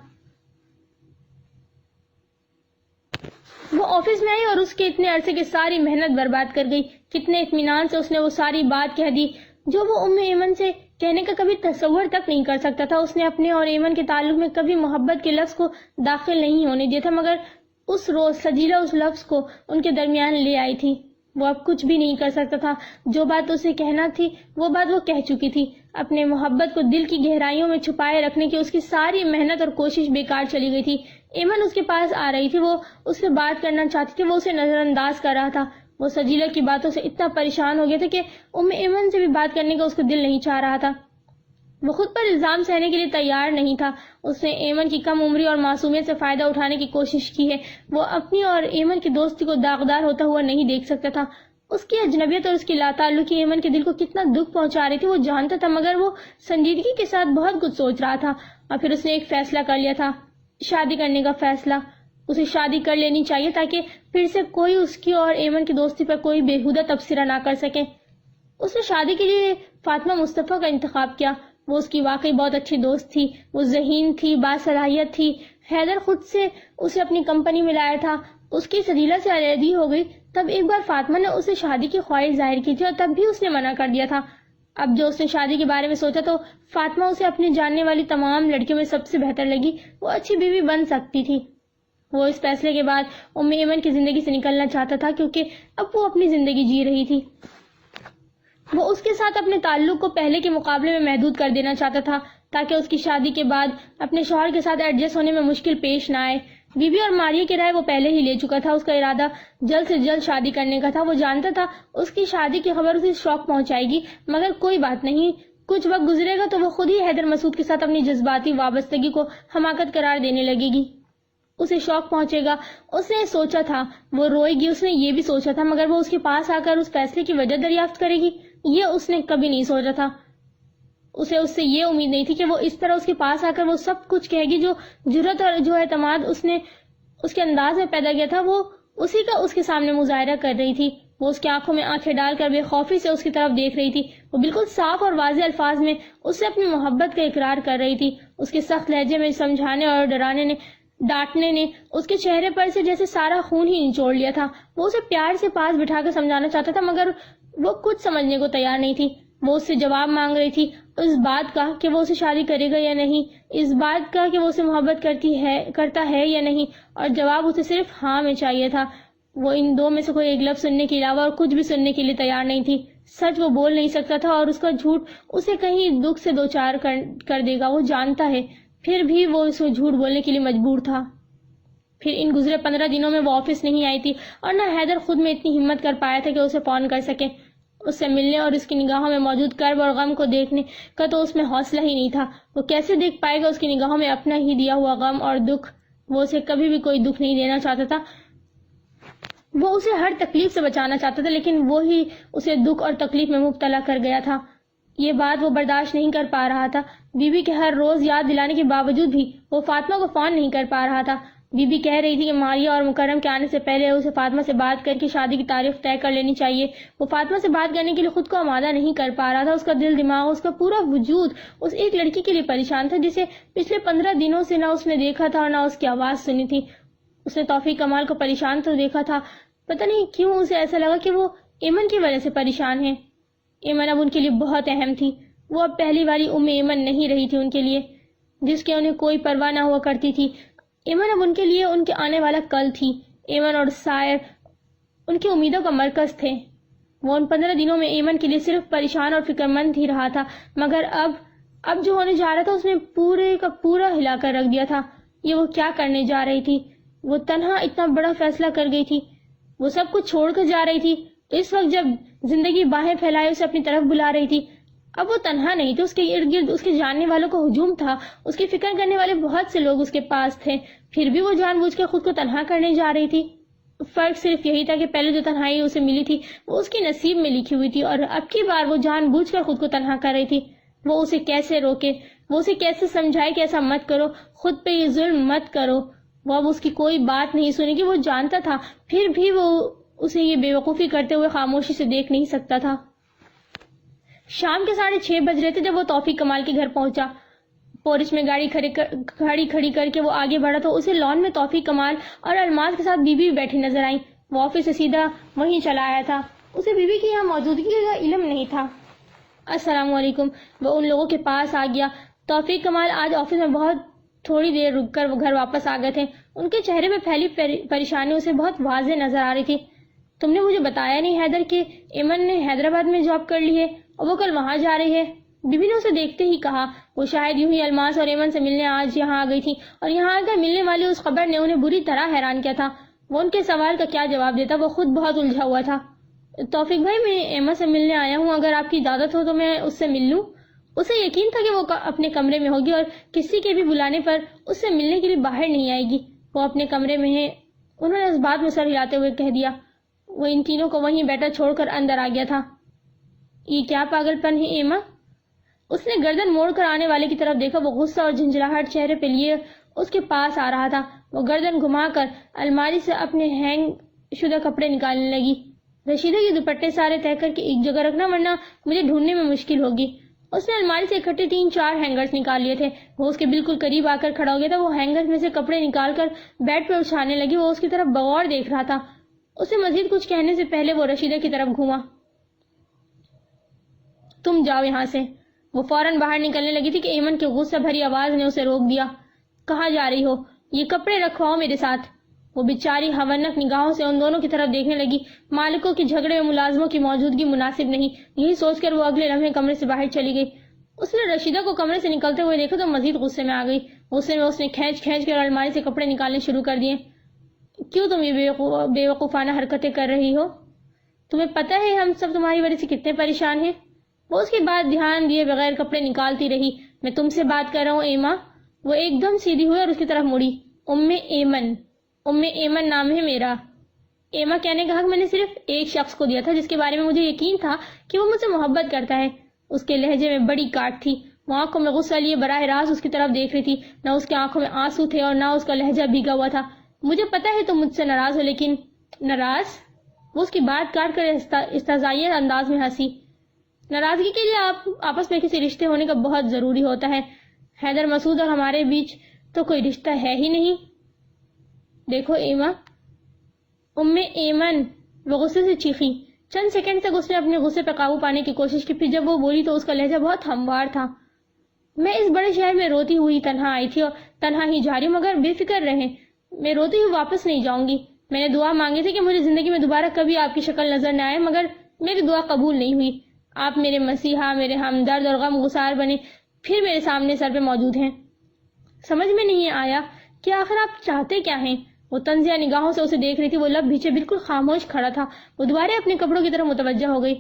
وہ آفس میں آئی اور اس کے اتنے عرصے کی ساری محنت برباد کر گئی. کتنے اطمینان سے اس نے وہ ساری بات کہہ دی جو وہ ایمن سے کہنے کا کبھی تصور تک نہیں کر سکتا تھا. اس نے اپنے اور ایمن کے تعلق میں کبھی محبت کے لفظ کو داخل نہیں ہونے دیا تھا مگر اس روز سجیلا اس لفظ کو ان کے درمیان لے آئی تھی. وہ اب کچھ بھی نہیں کر سکتا تھا. جو بات اسے کہنا تھی وہ بات وہ کہہ چکی تھی. اپنے محبت کو دل کی گہرائیوں میں چھپائے رکھنے کی اس کی ساری محنت اور کوشش بیکار چلی گئی تھی. ایمن اس کے پاس آ رہی تھی. وہ اس سے بات کرنا چاہتی تھی. وہ اسے نظر انداز کر رہا تھا. وہ سجیلا کی باتوں سے اتنا پریشان ہو گیا تھا کہ ایمن سے بھی بات کرنے کا اس کو دل نہیں چاہ رہا تھا. وہ خود پر الزام سہنے کے لیے تیار نہیں تھا. اس نے ایمن کی کم عمری اور معصومیت سے فائدہ اٹھانے کی کوشش کی ہے. وہ اپنی اور ایمن کی دوستی کو داغدار ہوتا ہوا نہیں دیکھ سکتا تھا. اس کی اجنبیت اور اس کی لاتعلقی ایمن کے دل کو کتنا دکھ پہنچا رہی تھی وہ جانتا تھا مگر وہ سنجیدگی کے ساتھ بہت کچھ سوچ رہا تھا. اور پھر اس نے ایک فیصلہ کر لیا تھا، شادی کرنے کا فیصلہ. اسے شادی کر لینی چاہیے تاکہ پھر سے کوئی اس کی اور ایمن کی دوستی پر کوئی بےہودہ تبصرہ نہ کر سکے. اس نے شادی کے لیے فاطمہ مصطفیٰ کا انتخاب کیا. وہ اس کی واقعی بہت اچھی دوست تھی. وہ ذہین تھی، باصلاحیت تھی. حیدر خود سے اسے اپنی کمپنی میں لایا تھا. اس کی سجیلا سے علیحدگی ہو گئی تب ایک بار فاطمہ نے اسے شادی کی خواہش ظاہر کی تھی اور تب بھی اس نے منع کر دیا تھا. اب جو اس نے شادی کے بارے میں سوچا تو فاطمہ اسے اپنے جاننے والی تمام لڑکیوں میں سب سے بہتر لگی. وہ اچھی بیوی بن سکتی تھی. وہ اس فیصلے کے بعد ایمن کی زندگی سے نکلنا چاہتا تھا کیونکہ اب وہ اپنی زندگی جی رہی تھی. وہ اس کے ساتھ اپنے تعلق کو پہلے کے مقابلے میں محدود کر دینا چاہتا تھا تاکہ اس کی شادی کے بعد اپنے شوہر کے ساتھ ایڈجسٹ ہونے میں مشکل پیش نہ آئے. بی بی اور ماریہ کی رائے وہ پہلے ہی لے چکا تھا. اس کا ارادہ جلد سے جلد شادی کرنے کا تھا. وہ جانتا تھا اس کی شادی کی خبر اسے شوق پہنچائے گی، مگر کوئی بات نہیں، کچھ وقت گزرے گا تو وہ خود ہی حیدر مسعود کے ساتھ اپنی جذباتی وابستگی کو حماقت قرار دینے لگے گی. اسے شوق پہنچے گا. اس نے سوچا تھا وہ روئے گی، اس نے یہ بھی سوچا تھا، مگر وہ اس کے پاس آ کر اس فیصلے کی وجہ دریافت کرے گی، یہ اس نے کبھی نہیں سوچا تھا. اسے اس سے یہ امید نہیں تھی کہ وہ اس طرح اس کے پاس آ کر وہ سب کچھ کہے گی. جو جرأت اور جو اعتماد اس نے اس کے انداز میں پیدا کیا تھا، وہ اسی کا اس کے سامنے مظاہرہ کر رہی تھی. وہ اس کی آنکھوں میں آنکھیں ڈال کر بے خوفی سے اس کی طرف دیکھ رہی تھی. وہ بالکل صاف اور واضح الفاظ میں اس سے اپنی محبت کا اقرار کر رہی تھی. اس کے سخت لہجے میں سمجھانے اور ڈانٹنے نے اس کے چہرے پر سے جیسے سارا خون ہی نچوڑ لیا تھا. وہ اسے پیار سے پاس بٹھا کر سمجھانا چاہتا تھا، مگر وہ کچھ سمجھنے کو تیار نہیں تھی. وہ اس سے جواب مانگ رہی تھی، اس بات کا کہ وہ اسے شادی کرے گا یا نہیں، اس بات کا کہ وہ اسے محبت کرتا ہے یا نہیں، اور جواب اسے صرف ہاں میں چاہیے تھا. وہ ان دو میں سے کوئی ایک لفظ سننے کے علاوہ اور کچھ بھی سننے کے لیے تیار نہیں تھی. سچ وہ بول نہیں سکتا تھا اور اس کا جھوٹ اسے کہیں دکھ سے دوچار کر دے گا، وہ جانتا ہے. پھر بھی وہ اس کو جھوٹ بولنے کے لیے مجبور تھا. پھر ان گزرے 15 دنوں میں وہ آفس نہیں آئی تھی، اور نہ حیدر خود میں اتنی ہمت کر پایا تھا کہ اسے فون کر سکے. اس سے ملنے اور اس کی نگاہوں میں موجود کرب اور غم کو دیکھنے کا تو اس میں حوصلہ ہی نہیں تھا. وہ کیسے دیکھ پائے گا اس کی نگاہوں میں اپنا ہی دیا ہوا غم اور دکھ؟ وہ اسے کبھی بھی کوئی دکھ نہیں دینا چاہتا تھا. وہ اسے ہر تکلیف سے بچانا چاہتا تھا، لیکن وہی اسے دکھ اور تکلیف میں مبتلا کر گیا تھا. یہ بات وہ برداشت نہیں کر پا رہا تھا. بی بی کے ہر روز یاد دلانے کے باوجود بھی وہ فاطمہ کو فون نہیں کر پا رہا تھا. بی بی کہہ رہی تھی کہ ماریہ اور مکرم کے آنے سے پہلے اسے فاطمہ سے بات کر کے شادی کی تاریخ طے کر لینی چاہیے. وہ فاطمہ سے بات کرنے کے لیے خود کو آمادہ نہیں کر پا رہا تھا. اس کا دل دماغ، اس کا پورا وجود اس ایک لڑکی کے لیے پریشان تھا جسے پچھلے 15 دنوں سے نہ اس نے دیکھا تھا اور نہ اس کی آواز سنی تھی. اس نے توفیق کمال کو پریشان تو دیکھا تھا، پتہ نہیں کیوں اسے ایسا لگا کہ وہ ایمن کی وجہ سے پریشان ہے. ایمن اب ان کے لیے بہت اہم تھی. وہ اب پہلی والی ایمن نہیں رہی تھی ان کے لیے، جس کے انہیں کوئی پرواہ نہ ہوا کرتی تھی. ایمن اب ان کے لیے ان کے آنے والا کل تھی. ایمن اور سائر ان کی امیدوں کا مرکز تھے. وہ ان 15 دنوں میں ایمن کے لیے صرف پریشان اور فکر مند ہی رہا تھا، مگر اب جو ہونے جا رہا تھا اس نے پورے کا پورا ہلا کر رکھ دیا تھا. یہ وہ کیا کرنے جا رہی تھی؟ وہ تنہا اتنا بڑا فیصلہ کر گئی تھی. وہ سب کچھ چھوڑ کر جا رہی تھی اس وقت جب زندگی باہیں پھیلائے اسے اپنی طرف بلا رہی تھی. اب وہ تنہا نہیں تھی. اس کے ارد گرد اس کے جاننے والوں کا ہجوم تھا. اس کی فکر کرنے والے بہت سے لوگ اس کے پاس تھے. پھر بھی وہ جان بوجھ کے خود کو تنہا کرنے جا رہی تھی. فرق صرف یہی تھا کہ پہلے جو تنہائی اسے ملی تھی وہ اس کی نصیب میں لکھی ہوئی تھی، اور اب کی بار وہ جان بوجھ کر خود کو تنہا کر رہی تھی. وہ اسے کیسے روکے؟ وہ اسے کیسے سمجھائے کہ ایسا مت کرو، خود پہ یہ ظلم مت کرو؟ وہ اب اس کی کوئی بات نہیں سنے گی. وہ جانتا تھا، پھر بھی وہ اسے یہ بے وقوفی کرتے ہوئے خاموشی سے دیکھ نہیں سکتا تھا. شام کے 6:30 بج رہے تھے جب وہ توفیق کمال کے گھر پہنچا. پورچ میں گاڑی کھڑی کر کے وہ آگے بڑھا تو اسے لان میں توفیق کمال اور الماس کے ساتھ بی بی بیٹھی نظر آئیں. وہ آفس سے سیدھا وہیں چلا آیا تھا. اسے بی بی کی یہاں موجودگی کا علم نہیں تھا. السلام علیکم. وہ ان لوگوں کے پاس آ گیا. توفیق کمال آج آفس میں بہت تھوڑی دیر رک کر وہ گھر واپس آ گئے تھے. ان کے چہرے پہ پھیلی پریشانی اسے بہت واضح نظر آ رہی تھی. تم نے مجھے بتایا نہیں حیدر کہ ایمن نے حیدرآباد میں جاب کر لی ہے اور وہ کل وہاں جا رہی ہے؟ بی بی نے اسے دیکھتے ہی کہا. وہ شاید یوں ہی الماس اور ایمن سے ملنے آج یہاں آ گئی تھی، اور یہاں آ کر ملنے والی اس خبر نے انہیں بری طرح حیران کیا تھا. وہ ان کے سوال کا کیا جواب دیتا؟ وہ خود بہت الجھا ہوا تھا. توفیق بھائی، میں ایمن سے ملنے آیا ہوں، اگر آپ کی اجازت ہو تو میں اس سے مل لوں. اسے یقین تھا کہ وہ اپنے کمرے میں ہوگی اور کسی کے بھی بلانے پر اس سے ملنے کے لیے باہر نہیں آئے گی. وہ اپنے کمرے میں ہے، انہوں نے اس بات میں سر ہلاتے ہوئے کہہ دیا. وہ ان تینوں کو وہیں بیٹھا چھوڑ کر اندر آ گیا تھا. یہ کیا پاگل پن ہے ایما؟ اس نے گردن موڑ کر آنے والے کی طرف دیکھا. وہ غصہ اور جھنجھلاہٹ چہرے پہ لیے اس کے پاس آ رہا تھا. وہ گردن گھما کر الماری سے اپنے ہینگ شدہ کپڑے نکالنے لگی. رشیدہ، یہ دوپٹے سارے طے کر کے ایک جگہ رکھنا، ورنہ مجھے ڈھونڈنے میں مشکل ہوگی. اس نے الماری سے اکٹھے 3-4 ہینگرز نکال لیے تھے. وہ اس کے بالکل قریب آ کر کھڑا ہو گیا تھا. وہ ہینگرز میں سے کپڑے نکال کر بیڈ پہ اچھالنے لگی. وہ اس کی طرف بغور دیکھ رہا تھا. اسے مزید کچھ کہنے سے پہلے وہ رشیدہ کی طرف گھوما. تم جاؤ یہاں سے. وہ فوراً باہر نکلنے لگی تھی کہ ایمن کی غصہ بھری آواز نے اسے روک دیا. کہاں جا رہی ہو؟ یہ کپڑے رکھواؤ میرے ساتھ. وہ بیچاری ہونک نگاہوں سے ان دونوں کی طرف دیکھنے لگی. مالکوں کے جھگڑے میں ملازموں کی موجودگی مناسب نہیں، یہی سوچ کر وہ اگلے لمحے کمرے سے باہر چلی گئی. اس نے رشیدہ کو کمرے سے نکلتے ہوئے دیکھا تو مزید غصے میں آ گئی. غصے میں اس نے کھینچ کر الماری سے کپڑے نکالنے شروع کر دیے. کیوں تم یہ بے وقوفانہ حرکتیں کر رہی ہو؟ تمہیں پتہ ہے ہم سب تمہاری وجہ سے کتنے پریشان ہیں. وہ اس کے بعد دھیان دیے بغیر کپڑے نکالتی رہی. میں تم سے بات کر رہا ہوں ایما. وہ ایک دم سیدھی ہوئی اور اس کی طرف مڑی. ام ایمن نام ہے میرا. ایما کہنے کا حق میں نے صرف ایک شخص کو دیا تھا جس کے بارے میں مجھے یقین تھا کہ وہ مجھ سے محبت کرتا ہے. اس کے لہجے میں بڑی کاٹ تھی. وہ آنکھوں میں غصہ لیے براہ راست اس کی طرف دیکھ رہی تھی. نہ اس کی آنکھوں میں آنسو تھے اور نہ اس کا لہجہ بھیگا ہوا تھا. مجھے پتا ہے تم مجھ سے ناراض ہو لیکن ناراض؟ وہ اس کی بات کاٹ کر استہزائیہ انداز میں ہنسی. ناراضگی کے لیے آپس میں کسی رشتے ہونے کا بہت ضروری ہوتا ہے. حیدر مسعود اور ہمارے بیچ تو کوئی رشتہ ہے ہی نہیں. دیکھو ایما. ام ایمن. وہ غصے سے چیخی. چند سیکنڈ تک اس نے اپنے غصے پہ قابو پانے کی کوشش کی. پھر جب وہ بولی تو اس کا لہجہ بہت ہموار تھا. میں اس بڑے شہر میں روتی ہوئی تنہا آئی تھی اور تنہا ہی جا رہی ہوں، مگر بے فکر رہیں، میں روتی ہوئی واپس نہیں جاؤں گی. میں نے دعا مانگی تھی کہ مجھے زندگی میں دوبارہ کبھی آپ کی شکل نظر نہ آئے، مگر میری دعا قبول نہیں ہوئی. آپ میرے مسیحا، میرے ہمدرد اور غم گسار بنے، پھر میرے سامنے سر پہ موجود ہیں. سمجھ میں نہیں آیا کہ آخر آپ چاہتے کیا ہیں. وہ طنزیہ نگاہوں سے اسے دیکھ رہی تھی. وہ لب بھیچے بالکل خاموش کھڑا تھا. وہ دوبارہ اپنے کپڑوں کی طرف متوجہ ہو گئی.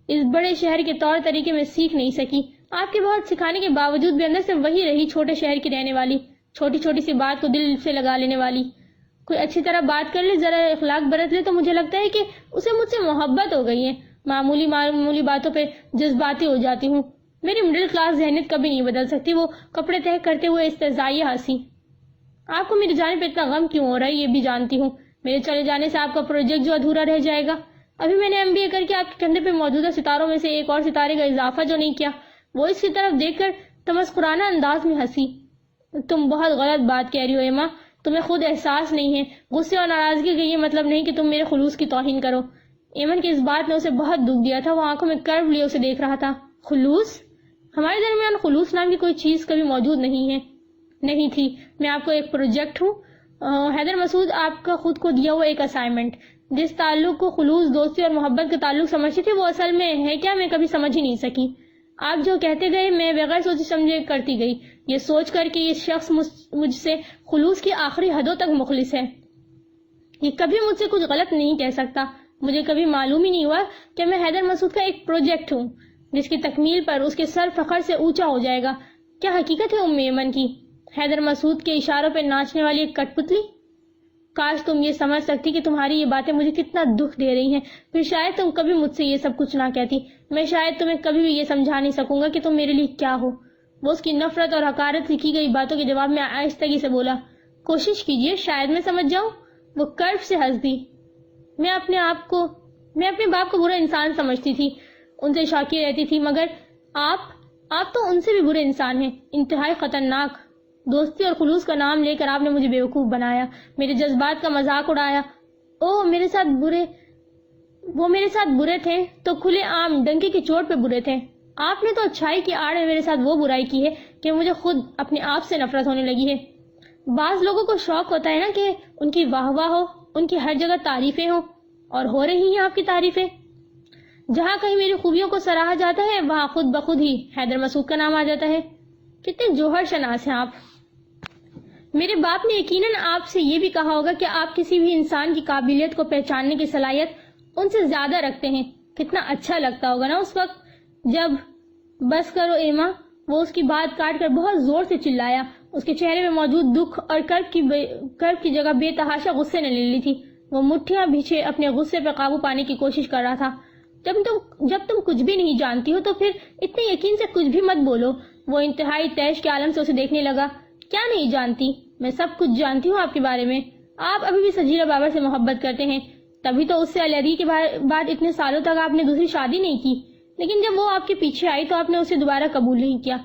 اس بڑے شہر کے طور طریقے میں سیکھ نہیں سکی. آپ کے بہت سکھانے کے باوجود بھی اندر سے وہی رہی، چھوٹے شہر کی رہنے والی، چھوٹی چھوٹی سی بات کو دل سے لگا لینے والی. کوئی اچھی طرح بات کر لے، ذرا اخلاق برت لے تو مجھے لگتا ہے کہ اسے مجھ سے محبت ہو گئی ہے. معمولی باتوں پہ جذباتی ہو جاتی ہوں. میری مڈل کلاس ذہنیت کبھی نہیں بدل سکتی. وہ کپڑے تہہ کرتے ہوئے استہزائیہ ہنسی. آپ کو میرے جانے پہ اتنا غم کیوں ہو رہا ہے یہ بھی جانتی ہوں. میرے چلے جانے سے آپ کا پروجیکٹ جو ادھورا رہ جائے گا. ابھی میں نے MBA کر کے آپ کے کندھے پہ موجودہ ستاروں میں سے ایک اور ستارے کا اضافہ جو نہیں کیا. وہ اس کی طرف دیکھ کر تمسخرانہ انداز میں ہنسی. تم بہت غلط بات کہہ رہی ہو ایما. تمہیں خود احساس نہیں ہے. غصے اور ناراضگی کا یہ مطلب نہیں کہ تم میرے خلوص کی توہین کرو. ایمن کی اس بات نے اسے بہت دکھ دیا تھا. وہ آنکھوں میں کرو لیے اسے دیکھ رہا تھا. خلوص؟ ہمارے درمیان خلوص نام کی کوئی چیز کبھی موجود نہیں تھی. میں آپ کو ایک پروجیکٹ ہوں. حیدر مسعود آپ کا خود کو دیا ہوا ایک اسائنمنٹ. جس تعلق کو خلوص، دوستی اور محبت کا تعلق سمجھتی تھی وہ اصل میں ہے کیا میں کبھی سمجھ ہی نہیں سکی. آپ جو کہتے گئے میں بغیر سوچے سمجھے کرتی گئی، یہ سوچ کر کہ یہ شخص مجھ سے خلوص کی آخری حدوں تک مخلص ہے. یہ کبھی مجھ سے کچھ غلط نہیں کہہ سکتا. مجھے کبھی معلوم ہی نہیں ہوا کہ میں حیدر مسعود کا ایک پروجیکٹ ہوں جس کی تکمیل پر اس کے سر فخر سے اونچا ہو جائے گا. کیا حقیقت ہے ام ایمن کی؟ حیدر مسعود کے اشاروں پہ ناچنے والی ایک کٹ پتلی. کاش تم یہ سمجھ سکتی کہ تمہاری یہ باتیں مجھے کتنا دکھ دے رہی ہیں. پھر شاید تم کبھی مجھ سے یہ سب کچھ نہ کہتی. میں شاید تمہیں کبھی بھی یہ سمجھا نہیں سکوں گا کہ تم میرے لیے کیا ہو. وہ اس کی نفرت اور حقارت سے کی گئی باتوں کے جواب میں آہستگی سے بولا. کوشش کیجیے، شاید میں سمجھ جاؤں. وہ کرف سے ہنس دی. میں اپنے باپ کو برا انسان سمجھتی تھی، ان سے شاکی رہتی تھی، مگر آپ تو ان سے بھی برے انسان ہیں، انتہائی خطرناک. دوستی اور خلوص کا نام لے کر آپ نے مجھے بیوقوف بنایا، میرے جذبات کا مذاق اڑایا. وہ میرے ساتھ برے تھے تو کھلے عام ڈنکے کی چوٹ پہ برے تھے. آپ نے تو اچھائی کی آڑ میں میرے ساتھ وہ برائی کی ہے کہ مجھے خود اپنے آپ سے نفرت ہونے لگی ہے. بعض لوگوں کو شوق ہوتا ہے نا کہ ان کی واہ واہ ہو، ان کی ہر جگہ تعریفیں ہوں، اور ہو رہی ہیں آپ کی تعریفیں. جہاں کہیں میری خوبیوں کو سراہا جاتا ہے وہاں خود بخود ہی حیدر مسعود کا نام آ جاتا ہے. کتنے جوہر شناس ہیں آپ. میرے باپ نے یقیناً آپ سے یہ بھی کہا ہوگا کہ آپ کسی بھی انسان کی قابلیت کو پہچاننے کی صلاحیت ان سے زیادہ رکھتے ہیں. کتنا اچھا لگتا ہوگا نا اس وقت جب... بس کرو ایما. وہ اس کی بات کاٹ کر بہت زور سے چلایا. اس کے چہرے میں موجود دکھ اور کرب کی جگہ بے تحاشا غصے نے لے لی تھی. وہ مٹھیاں بھیچے اپنے غصے پر قابو پانے کی کوشش کر رہا تھا. جب تم کچھ بھی نہیں جانتی ہو تو پھر اتنے یقین سے کچھ بھی مت بولو. وہ انتہائی تیش کے عالم سے اسے دیکھنے لگا. کیا نہیں جانتی؟ میں سب کچھ جانتی ہوں آپ کے بارے میں. آپ ابھی بھی سجیرہ بابر سے محبت کرتے ہیں، تبھی تو اس سے علیحدگی کے بعد اتنے سالوں تک آپ نے دوسری شادی نہیں کی. لیکن جب وہ آپ کے پیچھے آئی تو آپ نے اسے دوبارہ قبول نہیں کیا،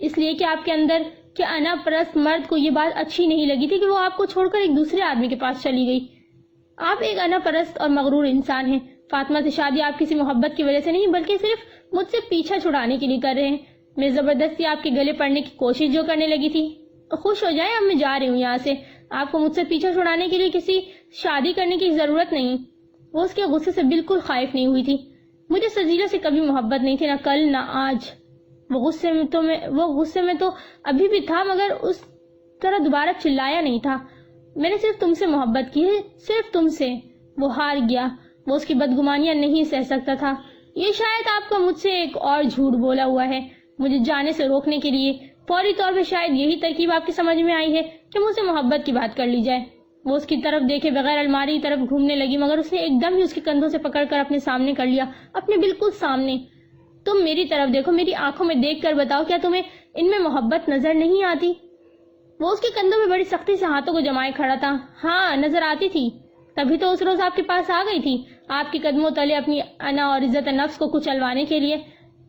اس لیے کہ آپ کے اندر کے انا پرست مرد کو یہ بات اچھی نہیں لگی تھی کہ وہ آپ کو چھوڑ کر ایک دوسرے آدمی کے پاس چلی گئی. آپ ایک انا پرست اور مغرور انسان ہیں. فاطمہ سے شادی آپ کسی محبت کی وجہ سے نہیں بلکہ صرف مجھ سے پیچھا چھڑانے کے لیے کر رہے ہیں. میں زبردستی آپ کے گلے پڑنے کی کوشش جو کرنے لگی تھی. خوش ہو جائیں، اب میں جا رہی ہوں یہاں سے. آپ کو مجھ سے پیچھا چھڑانے کے لیے کسی شادی کرنے کی ضرورت نہیں. وہ اس کے غصے سے بالکل خائف نہیں ہوئی تھی. مجھے سجیرہ سے کبھی محبت نہیں تھی، نہ کل نہ آج. وہ غصے میں تو ابھی بھی تھا، مگر طرح دوبارہ چلایا نہیں تھا. میں نے صرف تم سے محبت کی ہے, صرف تم سے. وہ ہار گیا. وہ اس کی بدگمانیاں نہیں سہ سکتا تھا. یہ شاید آپ کا مجھ سے ایک اور جھوٹ بولا ہوا ہے, مجھے جانے سے روکنے کے لیے. فوری طور پہ شاید یہی ترکیب آپ کی سمجھ میں آئی ہے کہ مجھ سے محبت کی بات کر لی جائے. وہ اس کی طرف دیکھے بغیر الماری کی طرف گھومنے لگی, مگر اس نے ایک دم ہی اس کے کندھوں سے پکڑ کر اپنے سامنے کر لیا, اپنے بالکل سامنے. تم میری طرف دیکھو, میری آنکھوں میں دیکھ کر بتاؤ, کیا تمہیں ان میں محبت نظر نہیں آتی؟ وہ اس کے کندھوں میں بڑی سختی سے ہاتھوں کو جمائے کھڑا تھا. ہاں, نظر آتی تھی, تبھی تو اس روز آپ کے پاس آ گئی تھی, آپ کے قدموں تلے اپنی انا اور عزت نفس کو کچلوانے کے لیے.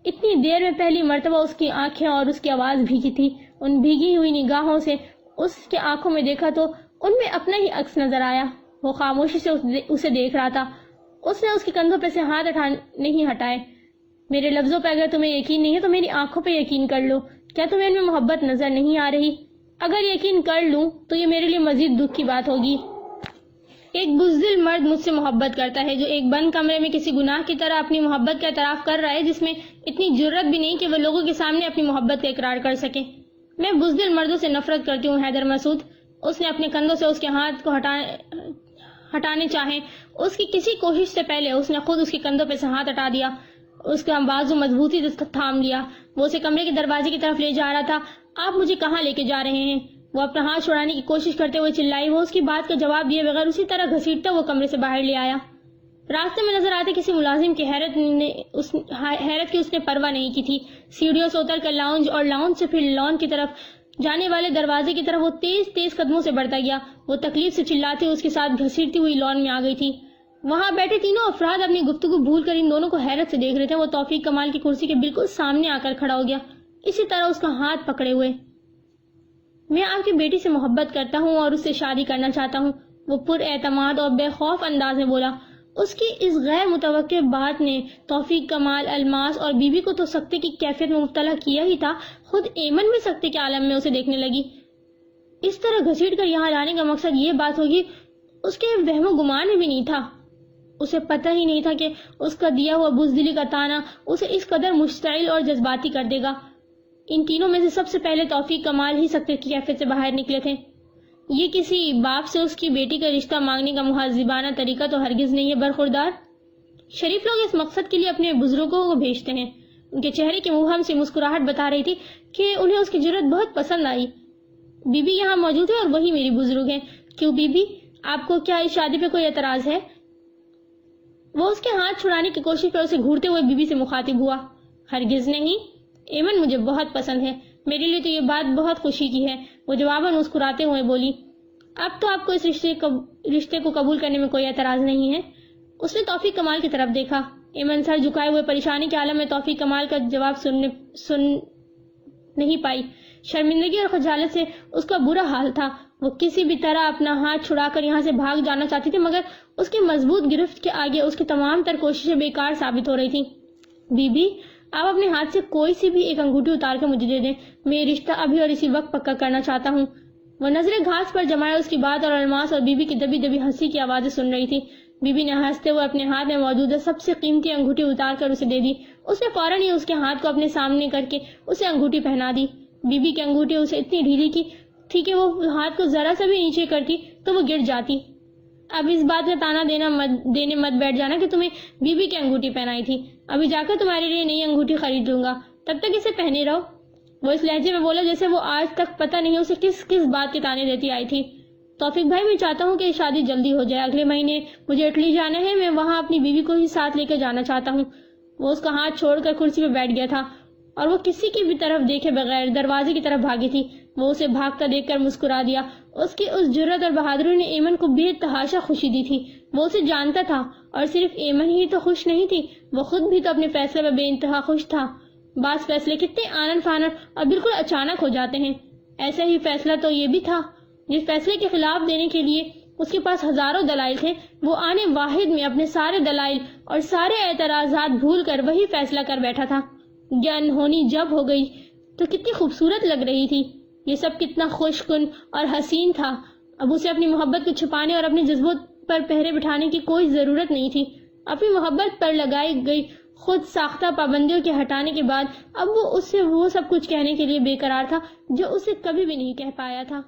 اتنی دیر میں پہلی مرتبہ اس کی آنکھیں اور اس کی آواز بھیگی تھی. ان بھیگی ہوئی نگاہوں سے اس کے آنکھوں میں دیکھا تو ان میں اپنا ہی عکس نظر آیا. وہ خاموشی سے اسے دیکھ رہا تھا. اس نے اس کے کندھوں پہ سے ہاتھ نہیں ہٹائے. میرے لفظوں پہ اگر تمہیں یقین نہیں ہے تو میری آنکھوں پہ یقین کر لو. کیا تمہیں ان میں محبت نظر نہیں آ رہی؟ اگر یقین کر لوں تو یہ میرے لیے مزید دکھ کی بات ہوگی. ایک بزدل مرد مجھ سے محبت کرتا ہے جو ایک بند کمرے میں کسی گناہ کی طرح اپنی محبت کا اعتراف کر رہا ہے, جس میں اتنی جرت بھی نہیں کہ وہ لوگوں کے سامنے اپنی محبت کا اقرار کر سکے. میں بزدل مردوں سے نفرت کرتی ہوں حیدر مسعود. اس نے اپنے کندھوں سے اس کے ہاتھ کو ہٹانے چاہے. اس کی کسی کوشش سے پہلے اس نے خود اس کے کندھوں پہ سے ہاتھ ہٹا دیا. اس کا بازو مضبوطی سے تھام لیا. وہ اسے کمرے کے دروازے کی طرف لے جا رہا تھا. آپ مجھے کہاں لے کے جا رہے ہیں؟ وہ اپنا ہاتھ چھڑانے کی کوشش کرتے ہوئے چلائی. وہ اس کی بات کا جواب دیے بغیر اسی طرح گھسیٹتا وہ کمرے سے باہر لے آیا. راستے میں نظر آتے کسی ملازم کی حیرت کی اس نے پرواہ نہیں کی تھی. سیڑھیوں سے اتر کر لاؤنج اور لاؤنج سے پھر لان کی طرف جانے والے دروازے کی طرف وہ تیز تیز قدموں سے بڑھتا گیا. وہ تکلیف سے چلاتے اس کے ساتھ گھسیٹتی ہوئی لان میں آ گئی تھی. وہاں بیٹھے تینوں افراد اپنی گفتگو بھول کر ان دونوں کو حیرت سے دیکھ رہے تھے. وہ توفیق کمال کی کرسی کے بالکل سامنے آ کر کھڑا ہو گیا, اسی طرح اس کا ہاتھ پکڑے ہوئے. میں آپ کی بیٹی سے محبت کرتا ہوں اور اس سے شادی کرنا چاہتا ہوں, وہ پر اعتماد اور بے خوف انداز میں بولا. اس کی اس غیر متوقع بات نے توفیق کمال, الماس اور بی بی کو تو سکتے کی کیفیت میں مبتلا کیا ہی تھا, خود ایمن بھی سکتے کے عالم میں اسے دیکھنے لگی. اس طرح گھسیٹ کر یہاں لانے کا مقصد یہ بات ہوگی, اس کے وہم و گمان میں بھی نہیں تھا. اسے پتہ ہی نہیں تھا کہ اس کا دیا ہوا بزدلی کا تانا اسے اس قدر مشتعل اور جذباتی کر دے گا. ان تینوں میں سے سب سے پہلے توفیق کمال ہی سکتے کی کیفیت سے باہر نکلے تھے. یہ کسی باپ سے اس کی بیٹی کا رشتہ مانگنے کا مہذبانہ طریقہ تو ہرگز نہیں ہے برخوردار. شریف لوگ اس مقصد کے لیے اپنے بزرگوں کو بھیجتے ہیں. ان کے چہرے کی مبہم سی مسکراہٹ بتا رہی تھی کہ انہیں اس کی جرت بہت پسند آئی. بی بی یہاں موجود ہے اور وہی میری بزرگ ہیں. کیوں بی بی, آپ کو کیا اس شادی پہ کوئی اعتراض ہے؟ وہ اس کے ہاتھ چھڑانے کی کوشش پہ اسے گھورتے ہوئے بی بی سے مخاطب ہوا. ہرگز نہیں, ایمن مجھے بہت پسند ہے, میرے لیے تو یہ بات بہت خوشی کی ہے. وہ جواباً مسکراتے ہوئے بولی. اب تو آپ کو اس رشتے کو قبول کرنے میں کوئی اعتراض نہیں ہے؟ اس نے توفیق کمال کی طرف دیکھا. ایمن سر جھکائے ہوئے پریشانی کے عالم میں توفیق کمال کا جواب سن نہیں پائی. شرمندگی اور خجالت سے اس کا برا حال تھا. وہ کسی بھی طرح اپنا ہاتھ چھڑا کر یہاں سے بھاگ جانا چاہتی تھی, مگر اس کی مضبوط گرفت کے آگے اس کی تمام تر کوششیں بیکار ثابت ہو رہی تھی. بی بی, آپ اپنے ہاتھ سے کوئی سی بھی ایک انگوٹھی اتار کے مجھے دے دیں, میں یہ رشتہ ابھی اور اسی وقت پکا کرنا چاہتا ہوں. وہ نظریں گھاس پر جمائے اس کی بات اور الماس اور بی بی کی دبی دبی ہنسی کی آوازیں سن رہی تھی. بی بی نے ہنستے ہوئے اپنے ہاتھ میں موجود سب سے قیمتی انگوٹھی اتار کر اسے دے دی. اس نے فوراً ہی اس کے ہاتھ کو اپنے سامنے کر کے اسے انگوٹھی پہنا دی. بی بی کی انگوٹھی اسے اتنی ڈھیلی کی تھی کہ وہ ہاتھ کو ذرا سا بھی نیچے کرتی تو وہ گر جاتی. اب اس بات میں تانا دینے مت بیٹھ جانا کہ تمہیں بی بی کی انگوٹھی پہنائی تھی. ابھی جا کر تمہارے لیے نئی انگوٹھی خرید لوں گا, تب تک اسے پہنے رہو. وہ اس لہجے میں بولا جیسے وہ آج تک پتہ نہیں اسے کس کس بات کے تانے دیتی آئی تھی. توفیق بھائی, میں چاہتا ہوں کہ شادی جلدی ہو جائے. اگلے مہینے مجھے اٹلی جانا ہے, میں وہاں اپنی بیوی کو ہی ساتھ لے کر جانا چاہتا ہوں. وہ اس کا ہاتھ چھوڑ کر کرسی پہ بیٹھ گیا تھا اور وہ کسی کی بھی طرف دیکھے بغیر دروازے کی طرف بھاگی تھی. وہ اسے بھاگتا دیکھ کر مسکرا دیا. اس کی اس جرت اور بہادری نے ایمن کو بے تحاشا خوشی دی تھی. وہ اسے جانتا تھا, اور صرف ایمن ہی تو خوش نہیں تھی, وہ خود بھی تو اپنے فیصلے میں بے انتہا خوش تھا. بعض فیصلے کتنے آنن فانن اور بالکل اچانک ہو جاتے ہیں. ایسا ہی فیصلہ تو یہ بھی تھا. جس فیصلے کے خلاف دینے کے لیے اس کے پاس ہزاروں دلائل تھے, وہ آنے واحد میں اپنے سارے دلائل اور سارے اعتراضات بھول کر وہی فیصلہ کر بیٹھا تھا. یہ انہونی جب ہو گئی تو کتنی خوبصورت لگ رہی تھی. یہ سب کتنا خوش کن اور حسین تھا. اب اسے اپنی محبت کو چھپانے اور اپنے جذبوں پر پہرے بٹھانے کی کوئی ضرورت نہیں تھی. اپنی محبت پر لگائی گئی خود ساختہ پابندیوں کے ہٹانے کے بعد اب وہ اس سے وہ سب کچھ کہنے کے لیے بے قرار تھا جو اسے کبھی بھی نہیں کہہ پایا تھا.